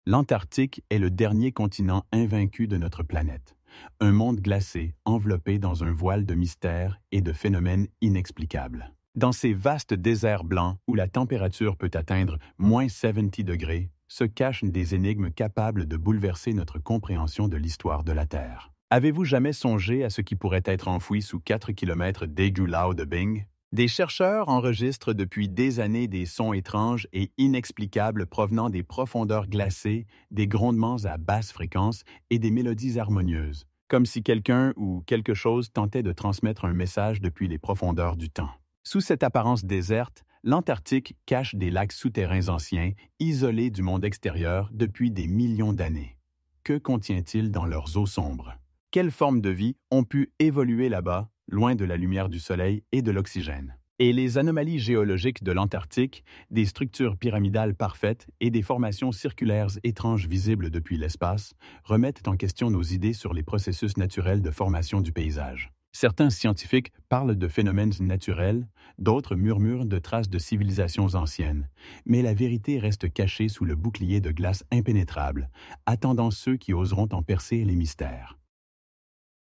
L'Antarctique est le dernier continent invaincu de notre planète. Un monde glacé, enveloppé dans un voile de mystères et de phénomènes inexplicables. Dans ces vastes déserts blancs où la température peut atteindre -70 degrés, se cachent des énigmes capables de bouleverser notre compréhension de l'histoire de la Terre. Avez-vous jamais songé à ce qui pourrait être enfoui sous 4 km d'Egulau-de-Bing? Des chercheurs enregistrent depuis des années des sons étranges et inexplicables provenant des profondeurs glacées, des grondements à basse fréquence et des mélodies harmonieuses, comme si quelqu'un ou quelque chose tentait de transmettre un message depuis les profondeurs du temps. Sous cette apparence déserte, l'Antarctique cache des lacs souterrains anciens, isolés du monde extérieur depuis des millions d'années. Que contient-il dans leurs eaux sombres? Quelles formes de vie ont pu évoluer là-bas, loin de la lumière du Soleil et de l'oxygène? Et les anomalies géologiques de l'Antarctique, des structures pyramidales parfaites et des formations circulaires étranges visibles depuis l'espace, remettent en question nos idées sur les processus naturels de formation du paysage. Certains scientifiques parlent de phénomènes naturels, d'autres murmurent de traces de civilisations anciennes. Mais la vérité reste cachée sous le bouclier de glace impénétrable, attendant ceux qui oseront en percer les mystères.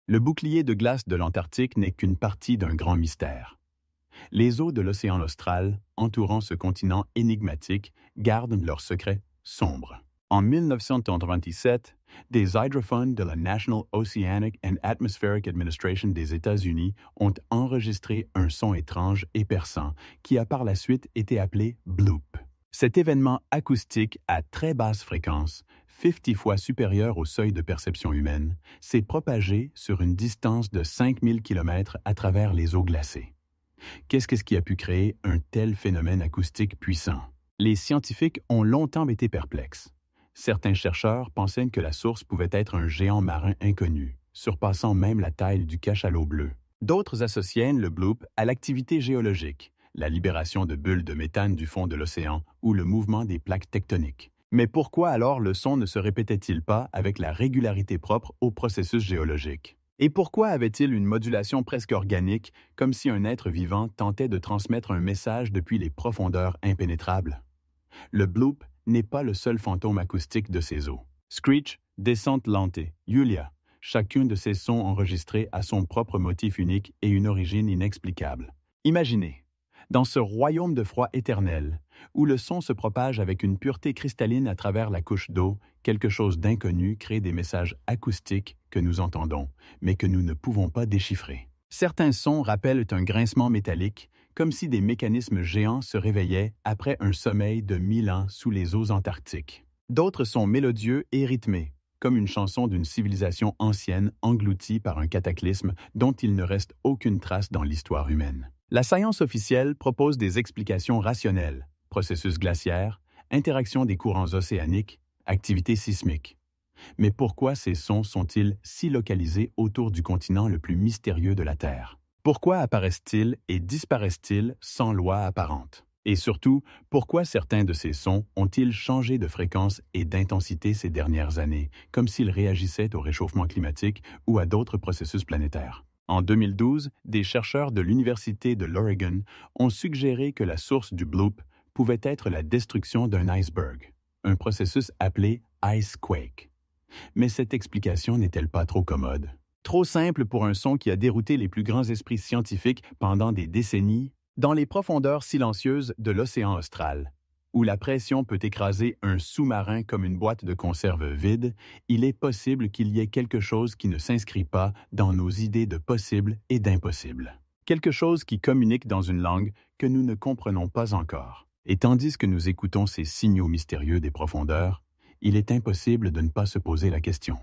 Le bouclier de glace de l'Antarctique n'est qu'une partie d'un grand mystère. Les eaux de l'océan austral, entourant ce continent énigmatique, gardent leurs secrets sombres. En 1997, des hydrophones de la National Oceanic and Atmospheric Administration des États-Unis ont enregistré un son étrange et perçant qui a par la suite été appelé bloop. Cet événement acoustique à très basse fréquence, 50 fois supérieur au seuil de perception humaine, s'est propagé sur une distance de 5000 km à travers les eaux glacées. Qu'est-ce qui a pu créer un tel phénomène acoustique puissant? Les scientifiques ont longtemps été perplexes. Certains chercheurs pensaient que la source pouvait être un géant marin inconnu, surpassant même la taille du cachalot bleu. D'autres associaient le bloop à l'activité géologique, la libération de bulles de méthane du fond de l'océan ou le mouvement des plaques tectoniques. Mais pourquoi alors le son ne se répétait-il pas avec la régularité propre au processus géologique? Et pourquoi avait-il une modulation presque organique, comme si un être vivant tentait de transmettre un message depuis les profondeurs impénétrables? Le bloop n'est pas le seul fantôme acoustique de ces eaux. Screech, descente lente, Yulia, chacun de ces sons enregistrés a son propre motif unique et une origine inexplicable. Imaginez, dans ce royaume de froid éternel, où le son se propage avec une pureté cristalline à travers la couche d'eau, quelque chose d'inconnu crée des messages acoustiques que nous entendons, mais que nous ne pouvons pas déchiffrer. Certains sons rappellent un grincement métallique, comme si des mécanismes géants se réveillaient après un sommeil de 1000 ans sous les eaux antarctiques. D'autres sont mélodieux et rythmés, comme une chanson d'une civilisation ancienne engloutie par un cataclysme dont il ne reste aucune trace dans l'histoire humaine. La science officielle propose des explications rationnelles, processus glaciaires, interaction des courants océaniques, activité sismique. Mais pourquoi ces sons sont-ils si localisés autour du continent le plus mystérieux de la Terre? Pourquoi apparaissent-ils et disparaissent-ils sans loi apparente? Et surtout, pourquoi certains de ces sons ont-ils changé de fréquence et d'intensité ces dernières années, comme s'ils réagissaient au réchauffement climatique ou à d'autres processus planétaires? En 2012, des chercheurs de l'Université de l'Oregon ont suggéré que la source du bloop pouvait être la destruction d'un iceberg, un processus appelé icequake. Mais cette explication n'est-elle pas trop commode? Trop simple pour un son qui a dérouté les plus grands esprits scientifiques pendant des décennies? Dans les profondeurs silencieuses de l'océan austral, où la pression peut écraser un sous-marin comme une boîte de conserve vide, il est possible qu'il y ait quelque chose qui ne s'inscrit pas dans nos idées de possible et d'impossible. Quelque chose qui communique dans une langue que nous ne comprenons pas encore. Et tandis que nous écoutons ces signaux mystérieux des profondeurs, il est impossible de ne pas se poser la question.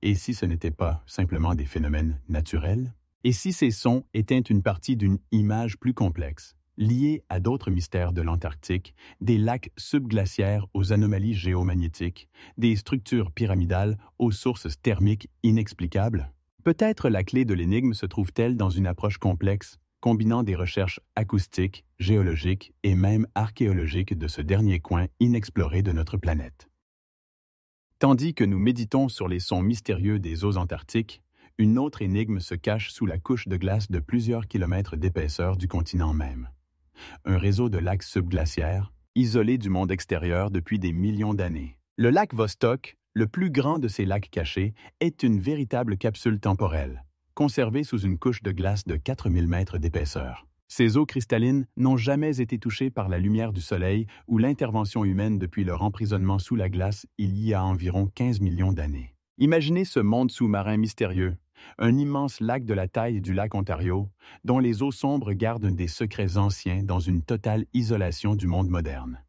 Et si ce n'était pas simplement des phénomènes naturels? Et si ces sons étaient une partie d'une image plus complexe, liée à d'autres mystères de l'Antarctique, des lacs subglaciaires aux anomalies géomagnétiques, des structures pyramidales aux sources thermiques inexplicables? Peut-être la clé de l'énigme se trouve-t-elle dans une approche complexe, combinant des recherches acoustiques, géologiques et même archéologiques de ce dernier coin inexploré de notre planète. Tandis que nous méditons sur les sons mystérieux des eaux antarctiques, une autre énigme se cache sous la couche de glace de plusieurs kilomètres d'épaisseur du continent même. Un réseau de lacs subglaciaires, isolés du monde extérieur depuis des millions d'années. Le lac Vostok, le plus grand de ces lacs cachés, est une véritable capsule temporelle, conservée sous une couche de glace de 4000 mètres d'épaisseur. Ces eaux cristallines n'ont jamais été touchées par la lumière du soleil ou l'intervention humaine depuis leur emprisonnement sous la glace il y a environ 15 millions d'années. Imaginez ce monde sous-marin mystérieux, un immense lac de la taille du lac Ontario, dont les eaux sombres gardent des secrets anciens dans une totale isolation du monde moderne.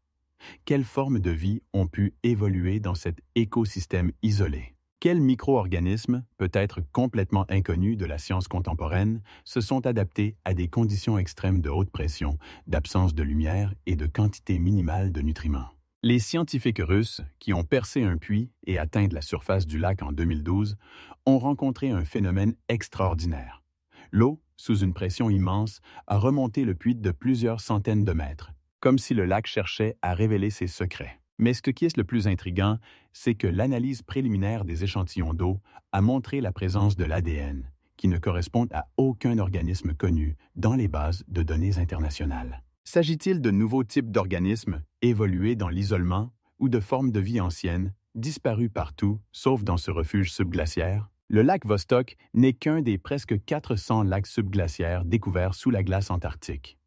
Quelles formes de vie ont pu évoluer dans cet écosystème isolé? Quels micro-organismes, peut-être complètement inconnus de la science contemporaine, se sont adaptés à des conditions extrêmes de haute pression, d'absence de lumière et de quantité minimale de nutriments? Les scientifiques russes, qui ont percé un puits et atteint la surface du lac en 2012, ont rencontré un phénomène extraordinaire. L'eau, sous une pression immense, a remonté le puits de plusieurs centaines de mètres, comme si le lac cherchait à révéler ses secrets. Mais ce qui est le plus intriguant, c'est que l'analyse préliminaire des échantillons d'eau a montré la présence de l'ADN, qui ne correspond à aucun organisme connu dans les bases de données internationales. S'agit-il de nouveaux types d'organismes évolués dans l'isolement ou de formes de vie anciennes, disparues partout, sauf dans ce refuge subglaciaire? Le lac Vostok n'est qu'un des presque 400 lacs subglaciaires découverts sous la glace antarctique.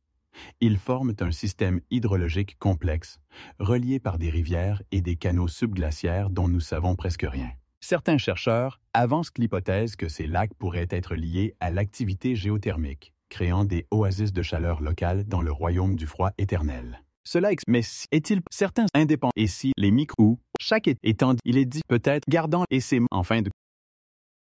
Ils forment un système hydrologique complexe, relié par des rivières et des canaux subglaciaires dont nous savons presque rien. Certains chercheurs avancent l'hypothèse que ces lacs pourraient être liés à l'activité géothermique, créant des oasis de chaleur locales dans le royaume du froid éternel. Mais est-il certains indépendants et si les micros, chaque étant il est dit peut-être gardant et c'est en fin de...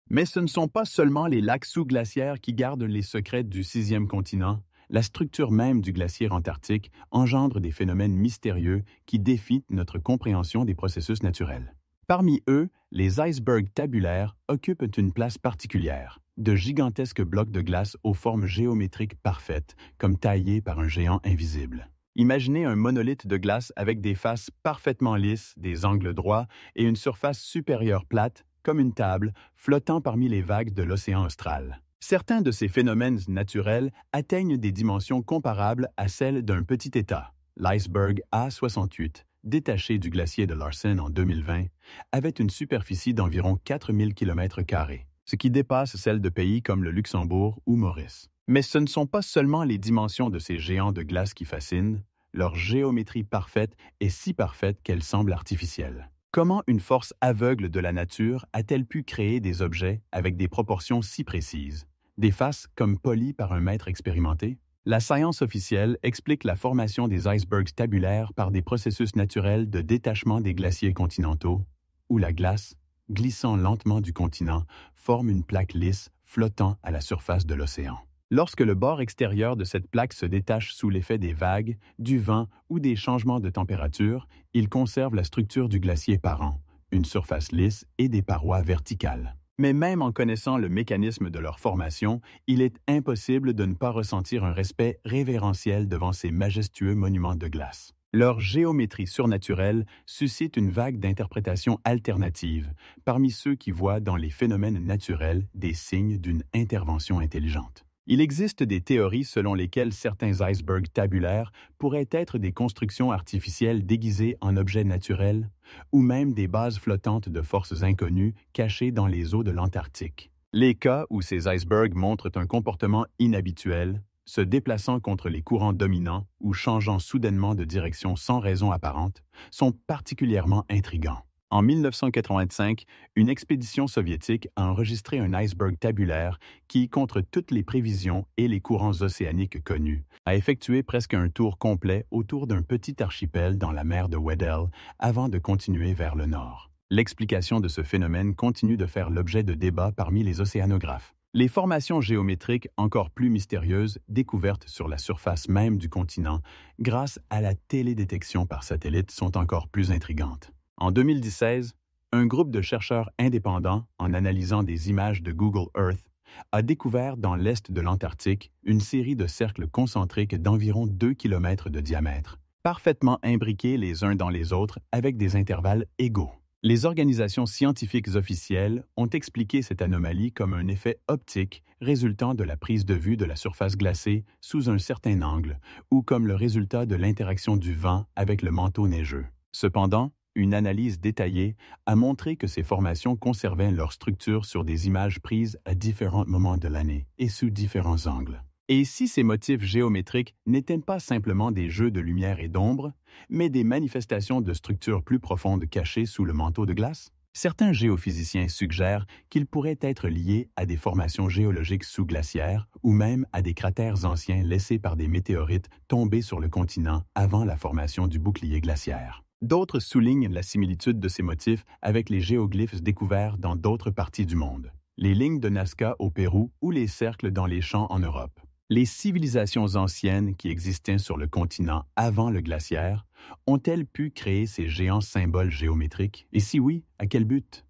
Mais ce ne sont pas seulement les lacs sous-glaciaires qui gardent les secrets du 6e continent. La structure même du glacier antarctique engendre des phénomènes mystérieux qui défient notre compréhension des processus naturels. Parmi eux, les icebergs tabulaires occupent une place particulière, de gigantesques blocs de glace aux formes géométriques parfaites, comme taillés par un géant invisible. Imaginez un monolithe de glace avec des faces parfaitement lisses, des angles droits et une surface supérieure plate, comme une table, flottant parmi les vagues de l'océan austral. Certains de ces phénomènes naturels atteignent des dimensions comparables à celles d'un petit État. L'iceberg A68, détaché du glacier de Larsen en 2020, avait une superficie d'environ 4000 km², ce qui dépasse celle de pays comme le Luxembourg ou Maurice. Mais ce ne sont pas seulement les dimensions de ces géants de glace qui fascinent, leur géométrie parfaite est si parfaite qu'elle semble artificielle. Comment une force aveugle de la nature a-t-elle pu créer des objets avec des proportions si précises? Des faces comme polies par un maître expérimenté? La science officielle explique la formation des icebergs tabulaires par des processus naturels de détachement des glaciers continentaux, où la glace, glissant lentement du continent, forme une plaque lisse flottant à la surface de l'océan. Lorsque le bord extérieur de cette plaque se détache sous l'effet des vagues, du vent ou des changements de température, il conserve la structure du glacier parent, une surface lisse et des parois verticales. Mais même en connaissant le mécanisme de leur formation, il est impossible de ne pas ressentir un respect révérentiel devant ces majestueux monuments de glace. Leur géométrie surnaturelle suscite une vague d'interprétations alternatives parmi ceux qui voient dans les phénomènes naturels des signes d'une intervention intelligente. Il existe des théories selon lesquelles certains icebergs tabulaires pourraient être des constructions artificielles déguisées en objets naturels ou même des bases flottantes de forces inconnues cachées dans les eaux de l'Antarctique. Les cas où ces icebergs montrent un comportement inhabituel, se déplaçant contre les courants dominants ou changeant soudainement de direction sans raison apparente, sont particulièrement intrigants. En 1985, une expédition soviétique a enregistré un iceberg tabulaire qui, contre toutes les prévisions et les courants océaniques connus, a effectué presque un tour complet autour d'un petit archipel dans la mer de Weddell avant de continuer vers le nord. L'explication de ce phénomène continue de faire l'objet de débats parmi les océanographes. Les formations géométriques encore plus mystérieuses découvertes sur la surface même du continent grâce à la télédétection par satellite sont encore plus intrigantes. En 2016, un groupe de chercheurs indépendants, en analysant des images de Google Earth, a découvert dans l'est de l'Antarctique une série de cercles concentriques d'environ 2 km de diamètre, parfaitement imbriqués les uns dans les autres avec des intervalles égaux. Les organisations scientifiques officielles ont expliqué cette anomalie comme un effet optique résultant de la prise de vue de la surface glacée sous un certain angle ou comme le résultat de l'interaction du vent avec le manteau neigeux. Cependant, Une analyse détaillée a montré que ces formations conservaient leur structure sur des images prises à différents moments de l'année et sous différents angles. Et si ces motifs géométriques n'étaient pas simplement des jeux de lumière et d'ombre, mais des manifestations de structures plus profondes cachées sous le manteau de glace? Certains géophysiciens suggèrent qu'ils pourraient être liés à des formations géologiques sous-glaciaires ou même à des cratères anciens laissés par des météorites tombés sur le continent avant la formation du bouclier glaciaire. D'autres soulignent la similitude de ces motifs avec les géoglyphes découverts dans d'autres parties du monde, les lignes de Nazca au Pérou ou les cercles dans les champs en Europe. Les civilisations anciennes qui existaient sur le continent avant le glaciaire ont-elles pu créer ces géants symboles géométriques? Et si oui, à quel but?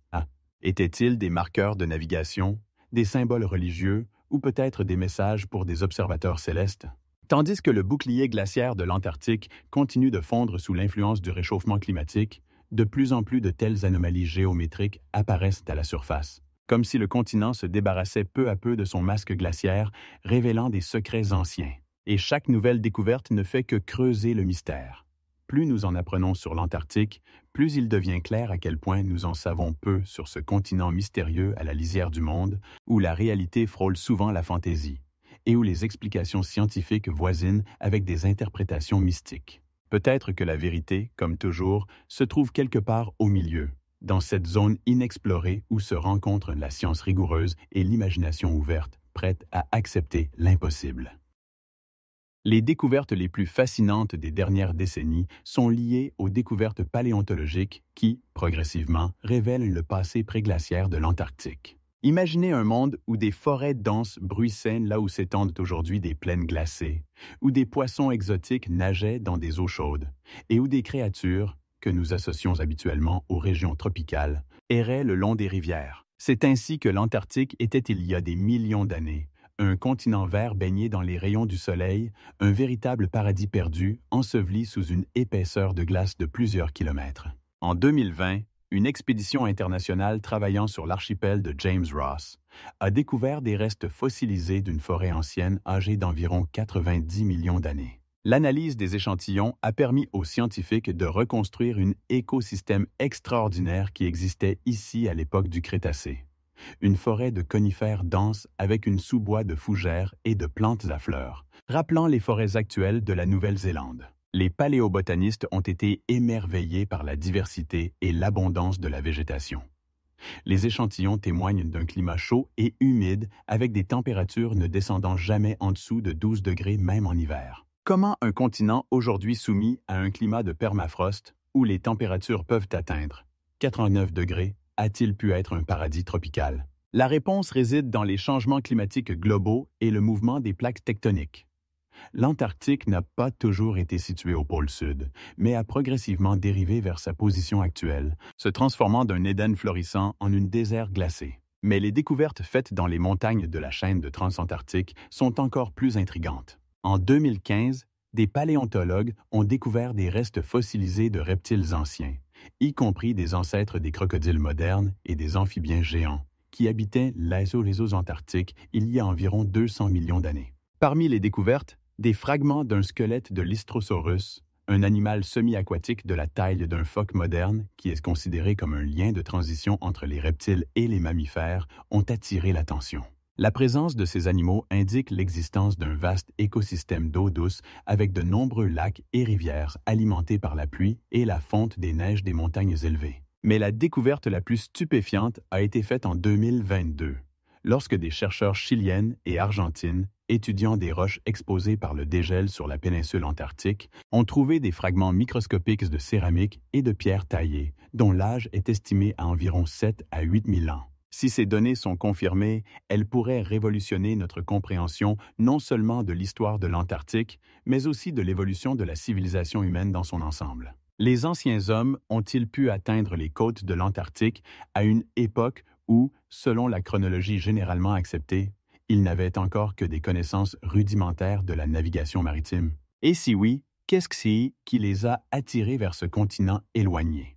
Étaient-ils des marqueurs de navigation, des symboles religieux ou peut-être des messages pour des observateurs célestes? Tandis que le bouclier glaciaire de l'Antarctique continue de fondre sous l'influence du réchauffement climatique, de plus en plus de telles anomalies géométriques apparaissent à la surface, comme si le continent se débarrassait peu à peu de son masque glaciaire, révélant des secrets anciens. Et chaque nouvelle découverte ne fait que creuser le mystère. Plus nous en apprenons sur l'Antarctique, plus il devient clair à quel point nous en savons peu sur ce continent mystérieux à la lisière du monde, où la réalité frôle souvent la fantaisie, et où les explications scientifiques voisinent avec des interprétations mystiques. Peut-être que la vérité, comme toujours, se trouve quelque part au milieu, dans cette zone inexplorée où se rencontrent la science rigoureuse et l'imagination ouverte, prête à accepter l'impossible. Les découvertes les plus fascinantes des dernières décennies sont liées aux découvertes paléontologiques qui, progressivement, révèlent le passé préglaciaire de l'Antarctique. Imaginez un monde où des forêts denses bruissaient là où s'étendent aujourd'hui des plaines glacées, où des poissons exotiques nageaient dans des eaux chaudes, et où des créatures, que nous associons habituellement aux régions tropicales, erraient le long des rivières. C'est ainsi que l'Antarctique était il y a des millions d'années, un continent vert baigné dans les rayons du soleil, un véritable paradis perdu, enseveli sous une épaisseur de glace de plusieurs kilomètres. En 2020, une expédition internationale travaillant sur l'archipel de James Ross a découvert des restes fossilisés d'une forêt ancienne âgée d'environ 90 millions d'années. L'analyse des échantillons a permis aux scientifiques de reconstruire un écosystème extraordinaire qui existait ici à l'époque du Crétacé. Une forêt de conifères denses avec une sous-bois de fougères et de plantes à fleurs, rappelant les forêts actuelles de la Nouvelle-Zélande. Les paléobotanistes ont été émerveillés par la diversité et l'abondance de la végétation. Les échantillons témoignent d'un climat chaud et humide avec des températures ne descendant jamais en dessous de 12 degrés même en hiver. Comment un continent aujourd'hui soumis à un climat de permafrost où les températures peuvent atteindre 89 degrés a-t-il pu être un paradis tropical? La réponse réside dans les changements climatiques globaux et le mouvement des plaques tectoniques. L'Antarctique n'a pas toujours été situé au pôle sud, mais a progressivement dérivé vers sa position actuelle, se transformant d'un Éden florissant en une désert glacé. Mais les découvertes faites dans les montagnes de la chaîne de Transantarctique sont encore plus intrigantes. En 2015, des paléontologues ont découvert des restes fossilisés de reptiles anciens, y compris des ancêtres des crocodiles modernes et des amphibiens géants, qui habitaient les eaux antarctiques il y a environ 200 millions d'années. Parmi les découvertes, des fragments d'un squelette de l'Isthrosaurus, un animal semi-aquatique de la taille d'un phoque moderne qui est considéré comme un lien de transition entre les reptiles et les mammifères, ont attiré l'attention. La présence de ces animaux indique l'existence d'un vaste écosystème d'eau douce avec de nombreux lacs et rivières alimentés par la pluie et la fonte des neiges des montagnes élevées. Mais la découverte la plus stupéfiante a été faite en 2022, lorsque des chercheurs chiliennes et argentines, étudiant des roches exposées par le dégel sur la péninsule antarctique, ont trouvé des fragments microscopiques de céramique et de pierres taillées, dont l'âge est estimé à environ 7 à 8 000 ans. Si ces données sont confirmées, elles pourraient révolutionner notre compréhension non seulement de l'histoire de l'Antarctique, mais aussi de l'évolution de la civilisation humaine dans son ensemble. Les anciens hommes ont-ils pu atteindre les côtes de l'Antarctique à une époque où, selon la chronologie généralement acceptée, ils n'avaient encore que des connaissances rudimentaires de la navigation maritime? Et si oui, qu'est-ce qui les a attirés vers ce continent éloigné?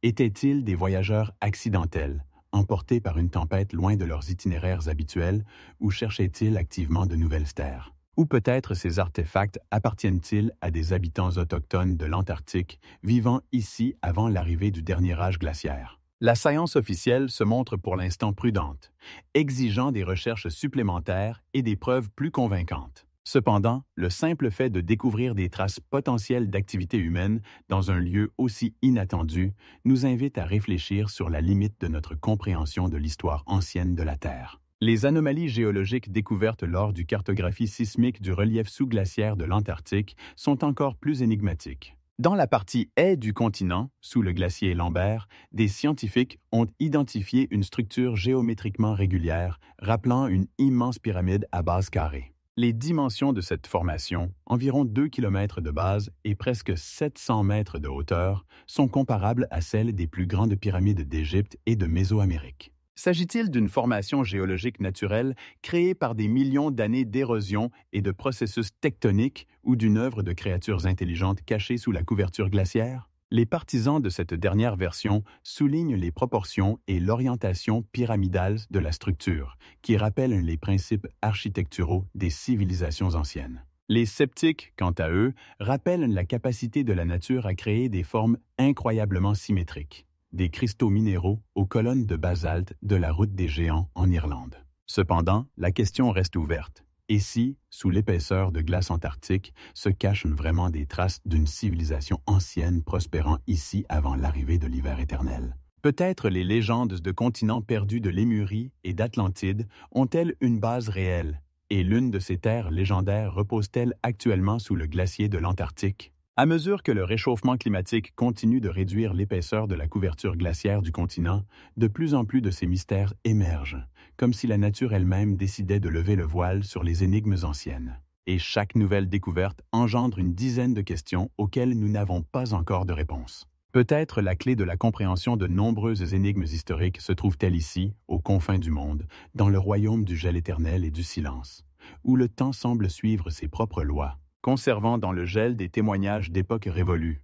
Étaient-ils des voyageurs accidentels, emportés par une tempête loin de leurs itinéraires habituels, ou cherchaient-ils activement de nouvelles terres? Ou peut-être ces artefacts appartiennent-ils à des habitants autochtones de l'Antarctique vivant ici avant l'arrivée du dernier âge glaciaire? La science officielle se montre pour l'instant prudente, exigeant des recherches supplémentaires et des preuves plus convaincantes. Cependant, le simple fait de découvrir des traces potentielles d'activité humaine dans un lieu aussi inattendu nous invite à réfléchir sur la limite de notre compréhension de l'histoire ancienne de la Terre. Les anomalies géologiques découvertes lors du cartographie sismique du relief sous-glaciaire de l'Antarctique sont encore plus énigmatiques. Dans la partie est du continent, sous le glacier Lambert, des scientifiques ont identifié une structure géométriquement régulière rappelant une immense pyramide à base carrée. Les dimensions de cette formation, environ 2 km de base et presque 700 mètres de hauteur, sont comparables à celles des plus grandes pyramides d'Égypte et de Mésoamérique. S'agit-il d'une formation géologique naturelle créée par des millions d'années d'érosion et de processus tectoniques ou d'une œuvre de créatures intelligentes cachées sous la couverture glaciaire? Les partisans de cette dernière version soulignent les proportions et l'orientation pyramidale de la structure, qui rappellent les principes architecturaux des civilisations anciennes. Les sceptiques, quant à eux, rappellent la capacité de la nature à créer des formes incroyablement symétriques, des cristaux minéraux aux colonnes de basalte de la route des géants en Irlande. Cependant, la question reste ouverte. Et si, sous l'épaisseur de glace antarctique, se cachent vraiment des traces d'une civilisation ancienne prospérant ici avant l'arrivée de l'hiver éternel? Peut-être les légendes de continents perdus de Lémurie et d'Atlantide ont-elles une base réelle, et l'une de ces terres légendaires repose-t-elle actuellement sous le glacier de l'Antarctique? À mesure que le réchauffement climatique continue de réduire l'épaisseur de la couverture glaciaire du continent, de plus en plus de ces mystères émergent, comme si la nature elle-même décidait de lever le voile sur les énigmes anciennes. Et chaque nouvelle découverte engendre une dizaine de questions auxquelles nous n'avons pas encore de réponse. Peut-être la clé de la compréhension de nombreuses énigmes historiques se trouve-t-elle ici, aux confins du monde, dans le royaume du gel éternel et du silence, où le temps semble suivre ses propres lois, conservant dans le gel des témoignages d'époques révolues.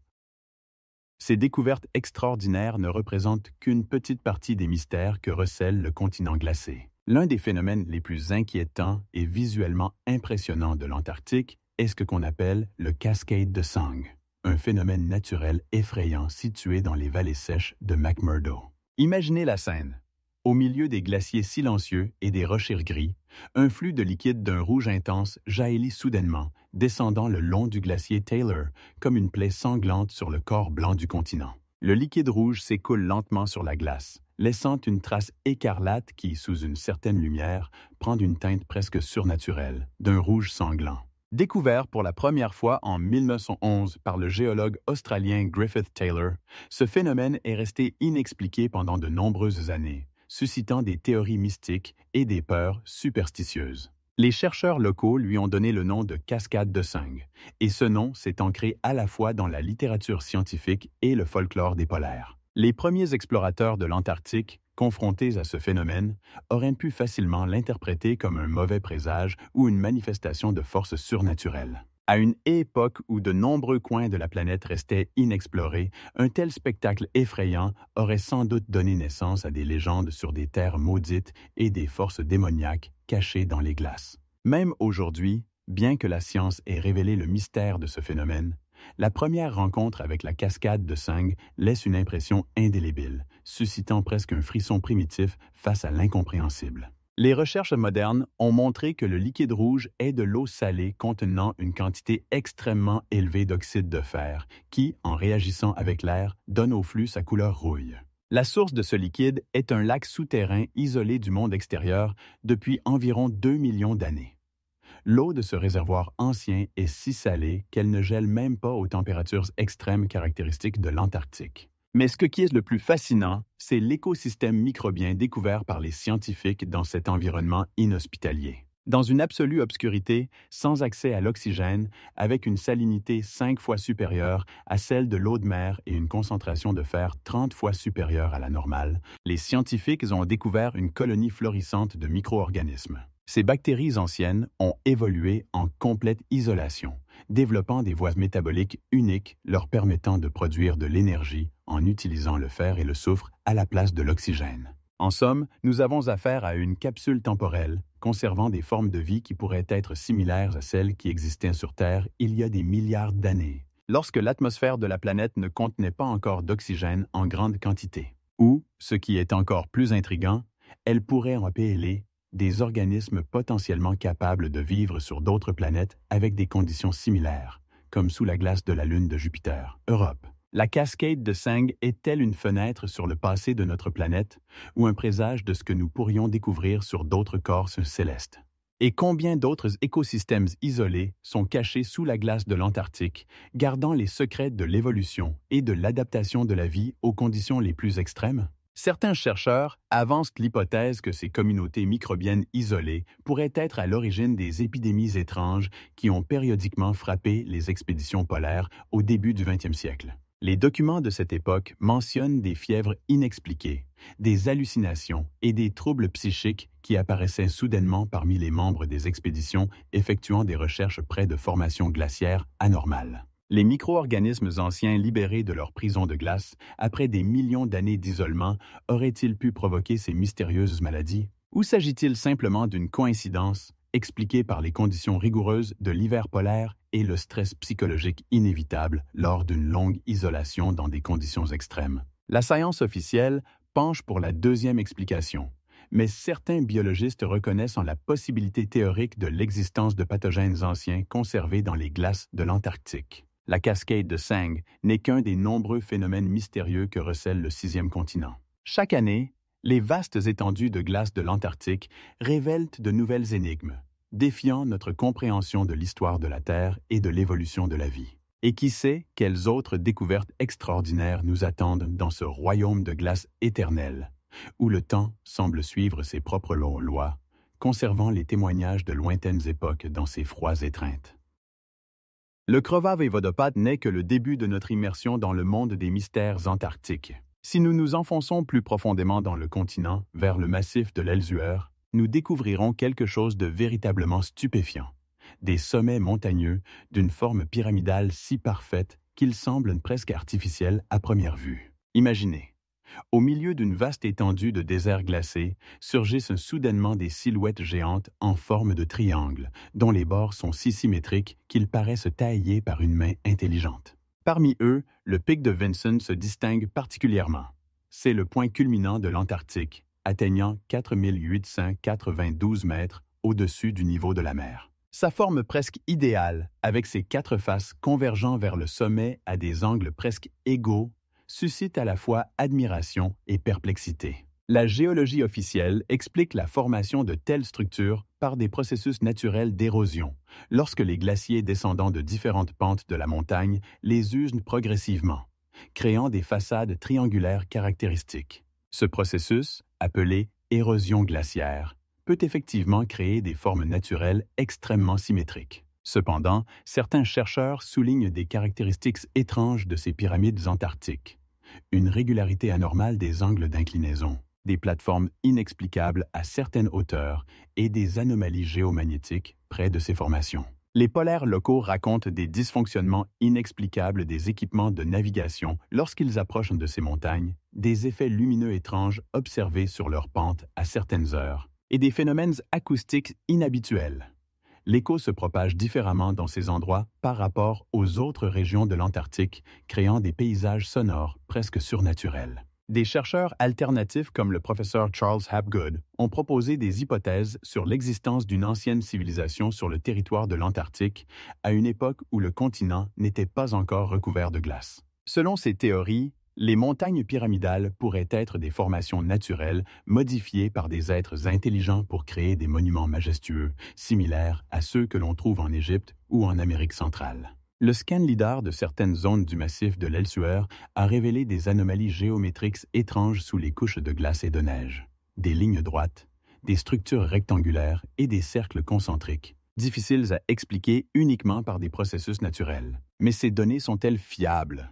Ces découvertes extraordinaires ne représentent qu'une petite partie des mystères que recèle le continent glacé. L'un des phénomènes les plus inquiétants et visuellement impressionnants de l'Antarctique est ce qu'on appelle le Cascade de Sang, un phénomène naturel effrayant situé dans les vallées sèches de McMurdo. Imaginez la scène. Au milieu des glaciers silencieux et des rochers gris, un flux de liquide d'un rouge intense jaillit soudainement, descendant le long du glacier Taylor, comme une plaie sanglante sur le corps blanc du continent. Le liquide rouge s'écoule lentement sur la glace, laissant une trace écarlate qui, sous une certaine lumière, prend une teinte presque surnaturelle, d'un rouge sanglant. Découvert pour la première fois en 1911 par le géologue australien Griffith Taylor, ce phénomène est resté inexpliqué pendant de nombreuses années, suscitant des théories mystiques et des peurs superstitieuses. Les chercheurs locaux lui ont donné le nom de cascade de Sang, et ce nom s'est ancré à la fois dans la littérature scientifique et le folklore des polaires. Les premiers explorateurs de l'Antarctique, confrontés à ce phénomène, auraient pu facilement l'interpréter comme un mauvais présage ou une manifestation de forces surnaturelles. À une époque où de nombreux coins de la planète restaient inexplorés, un tel spectacle effrayant aurait sans doute donné naissance à des légendes sur des terres maudites et des forces démoniaques cachées dans les glaces. Même aujourd'hui, bien que la science ait révélé le mystère de ce phénomène, la première rencontre avec la cascade de Sang laisse une impression indélébile, suscitant presque un frisson primitif face à l'incompréhensible. Les recherches modernes ont montré que le liquide rouge est de l'eau salée contenant une quantité extrêmement élevée d'oxyde de fer qui, en réagissant avec l'air, donne au flux sa couleur rouille. La source de ce liquide est un lac souterrain isolé du monde extérieur depuis environ 2 millions d'années. L'eau de ce réservoir ancien est si salée qu'elle ne gèle même pas aux températures extrêmes caractéristiques de l'Antarctique. Mais ce qui est le plus fascinant, c'est l'écosystème microbien découvert par les scientifiques dans cet environnement inhospitalier. Dans une absolue obscurité, sans accès à l'oxygène, avec une salinité 5 fois supérieure à celle de l'eau de mer et une concentration de fer 30 fois supérieure à la normale, les scientifiques ont découvert une colonie florissante de micro-organismes. Ces bactéries anciennes ont évolué en complète isolation, développant des voies métaboliques uniques leur permettant de produire de l'énergie en utilisant le fer et le soufre à la place de l'oxygène. En somme, nous avons affaire à une capsule temporelle, conservant des formes de vie qui pourraient être similaires à celles qui existaient sur Terre il y a des milliards d'années, lorsque l'atmosphère de la planète ne contenait pas encore d'oxygène en grande quantité. Ou, ce qui est encore plus intriguant, elle pourrait empiler des organismes potentiellement capables de vivre sur d'autres planètes avec des conditions similaires, comme sous la glace de la Lune de Jupiter, Europe. La cascade de Seng est-elle une fenêtre sur le passé de notre planète ou un présage de ce que nous pourrions découvrir sur d'autres corps célestes? Et combien d'autres écosystèmes isolés sont cachés sous la glace de l'Antarctique, gardant les secrets de l'évolution et de l'adaptation de la vie aux conditions les plus extrêmes? Certains chercheurs avancent l'hypothèse que ces communautés microbiennes isolées pourraient être à l'origine des épidémies étranges qui ont périodiquement frappé les expéditions polaires au début du 20e siècle. Les documents de cette époque mentionnent des fièvres inexpliquées, des hallucinations et des troubles psychiques qui apparaissaient soudainement parmi les membres des expéditions effectuant des recherches près de formations glaciaires anormales. Les micro-organismes anciens libérés de leur prison de glace, après des millions d'années d'isolement, auraient-ils pu provoquer ces mystérieuses maladies? Ou s'agit-il simplement d'une coïncidence expliquée par les conditions rigoureuses de l'hiver polaire et le stress psychologique inévitable lors d'une longue isolation dans des conditions extrêmes? La science officielle penche pour la deuxième explication, mais certains biologistes reconnaissent en la possibilité théorique de l'existence de pathogènes anciens conservés dans les glaces de l'Antarctique. La cascade de Seng n'est qu'un des nombreux phénomènes mystérieux que recèle le 6e continent. Chaque année, les vastes étendues de glace de l'Antarctique révèlent de nouvelles énigmes, défiant notre compréhension de l'histoire de la Terre et de l'évolution de la vie. Et qui sait quelles autres découvertes extraordinaires nous attendent dans ce royaume de glace éternelle, où le temps semble suivre ses propres lois, conservant les témoignages de lointaines époques dans ses froides étreintes. Le Krvavý vodopád n'est que le début de notre immersion dans le monde des mystères antarctiques. Si nous nous enfonçons plus profondément dans le continent, vers le massif de l'Elzur, nous découvrirons quelque chose de véritablement stupéfiant. Des sommets montagneux d'une forme pyramidale si parfaite qu'ils semblent presque artificiels à première vue. Imaginez, au milieu d'une vaste étendue de désert glacé, surgissent soudainement des silhouettes géantes en forme de triangle, dont les bords sont si symétriques qu'ils paraissent taillés par une main intelligente. Parmi eux, le pic de Vinson se distingue particulièrement. C'est le point culminant de l'Antarctique, atteignant 4892 mètres au-dessus du niveau de la mer. Sa forme presque idéale, avec ses 4 faces convergeant vers le sommet à des angles presque égaux, suscite à la fois admiration et perplexité. La géologie officielle explique la formation de telles structures par des processus naturels d'érosion, lorsque les glaciers descendant de différentes pentes de la montagne les usent progressivement, créant des façades triangulaires caractéristiques. Ce processus, appelé érosion glaciaire, peut effectivement créer des formes naturelles extrêmement symétriques. Cependant, certains chercheurs soulignent des caractéristiques étranges de ces pyramides antarctiques. Une régularité anormale des angles d'inclinaison, des plateformes inexplicables à certaines hauteurs et des anomalies géomagnétiques près de ces formations. Les polaires locaux racontent des dysfonctionnements inexplicables des équipements de navigation lorsqu'ils approchent de ces montagnes, des effets lumineux étranges observés sur leur pente à certaines heures, et des phénomènes acoustiques inhabituels. L'écho se propage différemment dans ces endroits par rapport aux autres régions de l'Antarctique, créant des paysages sonores presque surnaturels. Des chercheurs alternatifs comme le professeur Charles Hapgood ont proposé des hypothèses sur l'existence d'une ancienne civilisation sur le territoire de l'Antarctique à une époque où le continent n'était pas encore recouvert de glace. Selon ces théories, les montagnes pyramidales pourraient être des formations naturelles modifiées par des êtres intelligents pour créer des monuments majestueux, similaires à ceux que l'on trouve en Égypte ou en Amérique centrale. Le scan LIDAR de certaines zones du massif de l'Elzur a révélé des anomalies géométriques étranges sous les couches de glace et de neige, des lignes droites, des structures rectangulaires et des cercles concentriques, difficiles à expliquer uniquement par des processus naturels. Mais ces données sont-elles fiables?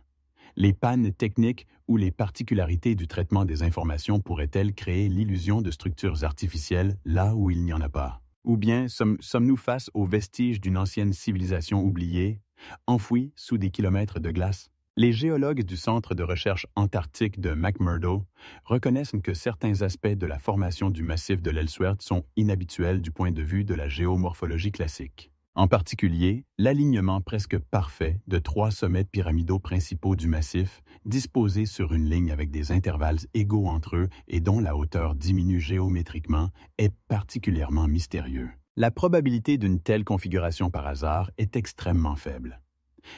Les pannes techniques ou les particularités du traitement des informations pourraient-elles créer l'illusion de structures artificielles là où il n'y en a pas? Ou bien sommes-nous face aux vestiges d'une ancienne civilisation oubliée, enfouie sous des kilomètres de glace? Les géologues du Centre de recherche antarctique de McMurdo reconnaissent que certains aspects de la formation du massif de l'Ellsworth sont inhabituels du point de vue de la géomorphologie classique. En particulier, l'alignement presque parfait de 3 sommets pyramidaux principaux du massif, disposés sur une ligne avec des intervalles égaux entre eux et dont la hauteur diminue géométriquement, est particulièrement mystérieux. La probabilité d'une telle configuration par hasard est extrêmement faible.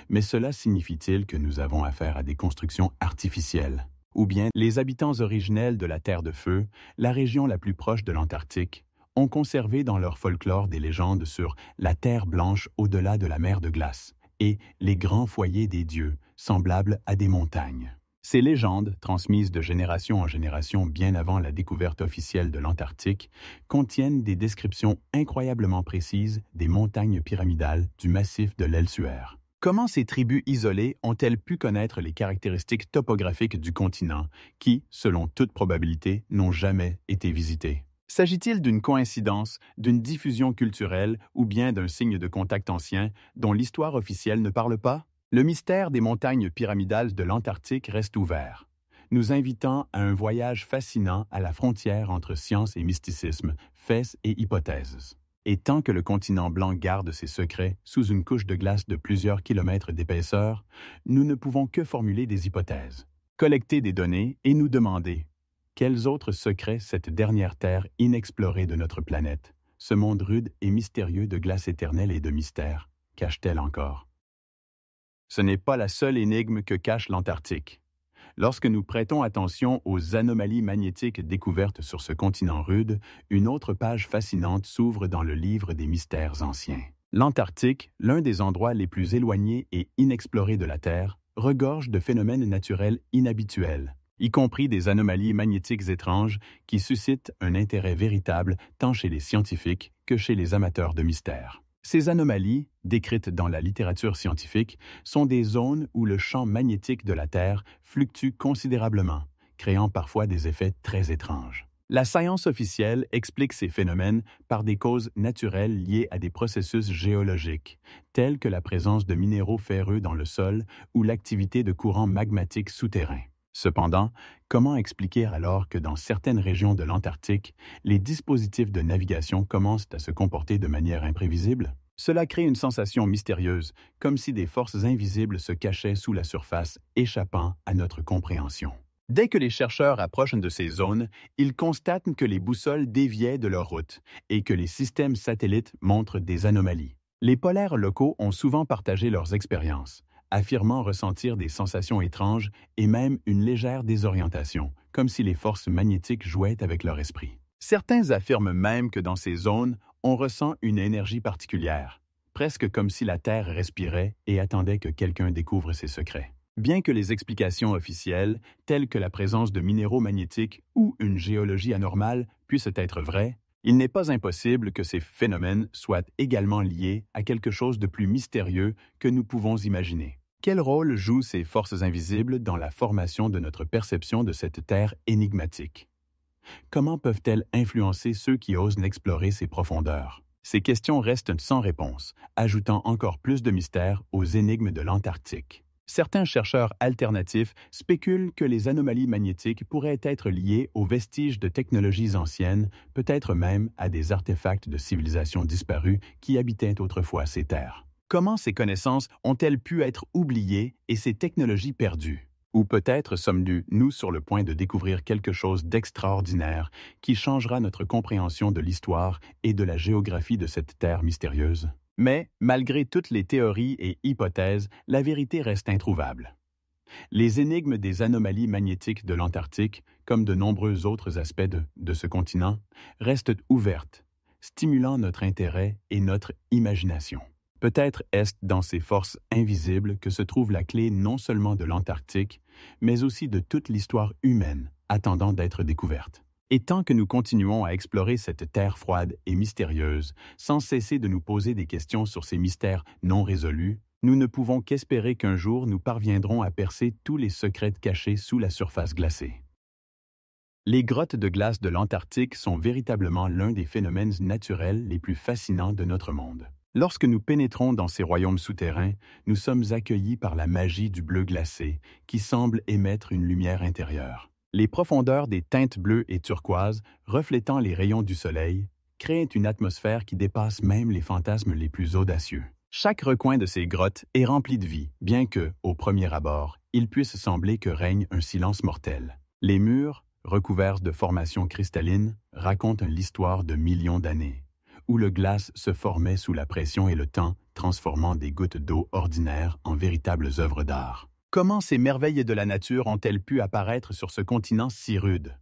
Mais cela signifie-t-il que nous avons affaire à des constructions artificielles? Ou bien les habitants originels de la Terre de Feu, la région la plus proche de l'Antarctique, ont conservé dans leur folklore des légendes sur la Terre blanche au-delà de la mer de glace et les grands foyers des dieux, semblables à des montagnes. Ces légendes, transmises de génération en génération bien avant la découverte officielle de l'Antarctique, contiennent des descriptions incroyablement précises des montagnes pyramidales du massif de l'Ellsworth. Comment ces tribus isolées ont-elles pu connaître les caractéristiques topographiques du continent qui, selon toute probabilité, n'ont jamais été visitées? S'agit-il d'une coïncidence, d'une diffusion culturelle ou bien d'un signe de contact ancien dont l'histoire officielle ne parle pas? Le mystère des montagnes pyramidales de l'Antarctique reste ouvert, nous invitant à un voyage fascinant à la frontière entre science et mysticisme, faits et hypothèses. Et tant que le continent blanc garde ses secrets sous une couche de glace de plusieurs kilomètres d'épaisseur, nous ne pouvons que formuler des hypothèses, collecter des données et nous demander quels autres secrets cette dernière terre inexplorée de notre planète, ce monde rude et mystérieux de glace éternelle et de mystère, cache-t-elle encore? Ce n'est pas la seule énigme que cache l'Antarctique. Lorsque nous prêtons attention aux anomalies magnétiques découvertes sur ce continent rude, une autre page fascinante s'ouvre dans le livre des mystères anciens. L'Antarctique, l'un des endroits les plus éloignés et inexplorés de la Terre, regorge de phénomènes naturels inhabituels, y compris des anomalies magnétiques étranges qui suscitent un intérêt véritable tant chez les scientifiques que chez les amateurs de mystères. Ces anomalies, décrites dans la littérature scientifique, sont des zones où le champ magnétique de la Terre fluctue considérablement, créant parfois des effets très étranges. La science officielle explique ces phénomènes par des causes naturelles liées à des processus géologiques, tels que la présence de minéraux ferreux dans le sol ou l'activité de courants magmatiques souterrains. Cependant, comment expliquer alors que dans certaines régions de l'Antarctique, les dispositifs de navigation commencent à se comporter de manière imprévisible? Cela crée une sensation mystérieuse, comme si des forces invisibles se cachaient sous la surface, échappant à notre compréhension. Dès que les chercheurs approchent de ces zones, ils constatent que les boussoles déviaient de leur route et que les systèmes satellites montrent des anomalies. Les polaires locaux ont souvent partagé leurs expériences, affirmant ressentir des sensations étranges et même une légère désorientation, comme si les forces magnétiques jouaient avec leur esprit. Certains affirment même que dans ces zones, on ressent une énergie particulière, presque comme si la Terre respirait et attendait que quelqu'un découvre ses secrets. Bien que les explications officielles, telles que la présence de minéraux magnétiques ou une géologie anormale, puissent être vraies, il n'est pas impossible que ces phénomènes soient également liés à quelque chose de plus mystérieux que nous pouvons imaginer. Quel rôle jouent ces forces invisibles dans la formation de notre perception de cette Terre énigmatique? Comment peuvent-elles influencer ceux qui osent explorer ces profondeurs? Ces questions restent sans réponse, ajoutant encore plus de mystère aux énigmes de l'Antarctique. Certains chercheurs alternatifs spéculent que les anomalies magnétiques pourraient être liées aux vestiges de technologies anciennes, peut-être même à des artefacts de civilisations disparues qui habitaient autrefois ces terres. Comment ces connaissances ont-elles pu être oubliées et ces technologies perdues? Ou peut-être sommes-nous sur le point de découvrir quelque chose d'extraordinaire qui changera notre compréhension de l'histoire et de la géographie de cette terre mystérieuse? Mais, malgré toutes les théories et hypothèses, la vérité reste introuvable. Les énigmes des anomalies magnétiques de l'Antarctique, comme de nombreux autres aspects de ce continent, restent ouvertes, stimulant notre intérêt et notre imagination. Peut-être est-ce dans ces forces invisibles que se trouve la clé non seulement de l'Antarctique, mais aussi de toute l'histoire humaine attendant d'être découverte. Et tant que nous continuons à explorer cette terre froide et mystérieuse, sans cesser de nous poser des questions sur ces mystères non résolus, nous ne pouvons qu'espérer qu'un jour nous parviendrons à percer tous les secrets cachés sous la surface glacée. Les grottes de glace de l'Antarctique sont véritablement l'un des phénomènes naturels les plus fascinants de notre monde. Lorsque nous pénétrons dans ces royaumes souterrains, nous sommes accueillis par la magie du bleu glacé, qui semble émettre une lumière intérieure. Les profondeurs des teintes bleues et turquoises, reflétant les rayons du soleil, créent une atmosphère qui dépasse même les fantasmes les plus audacieux. Chaque recoin de ces grottes est rempli de vie, bien que, au premier abord, il puisse sembler que règne un silence mortel. Les murs, recouverts de formations cristallines, racontent l'histoire de millions d'années, où le glace se formait sous la pression et le temps, transformant des gouttes d'eau ordinaires en véritables œuvres d'art. Comment ces merveilles de la nature ont-elles pu apparaître sur ce continent si rude?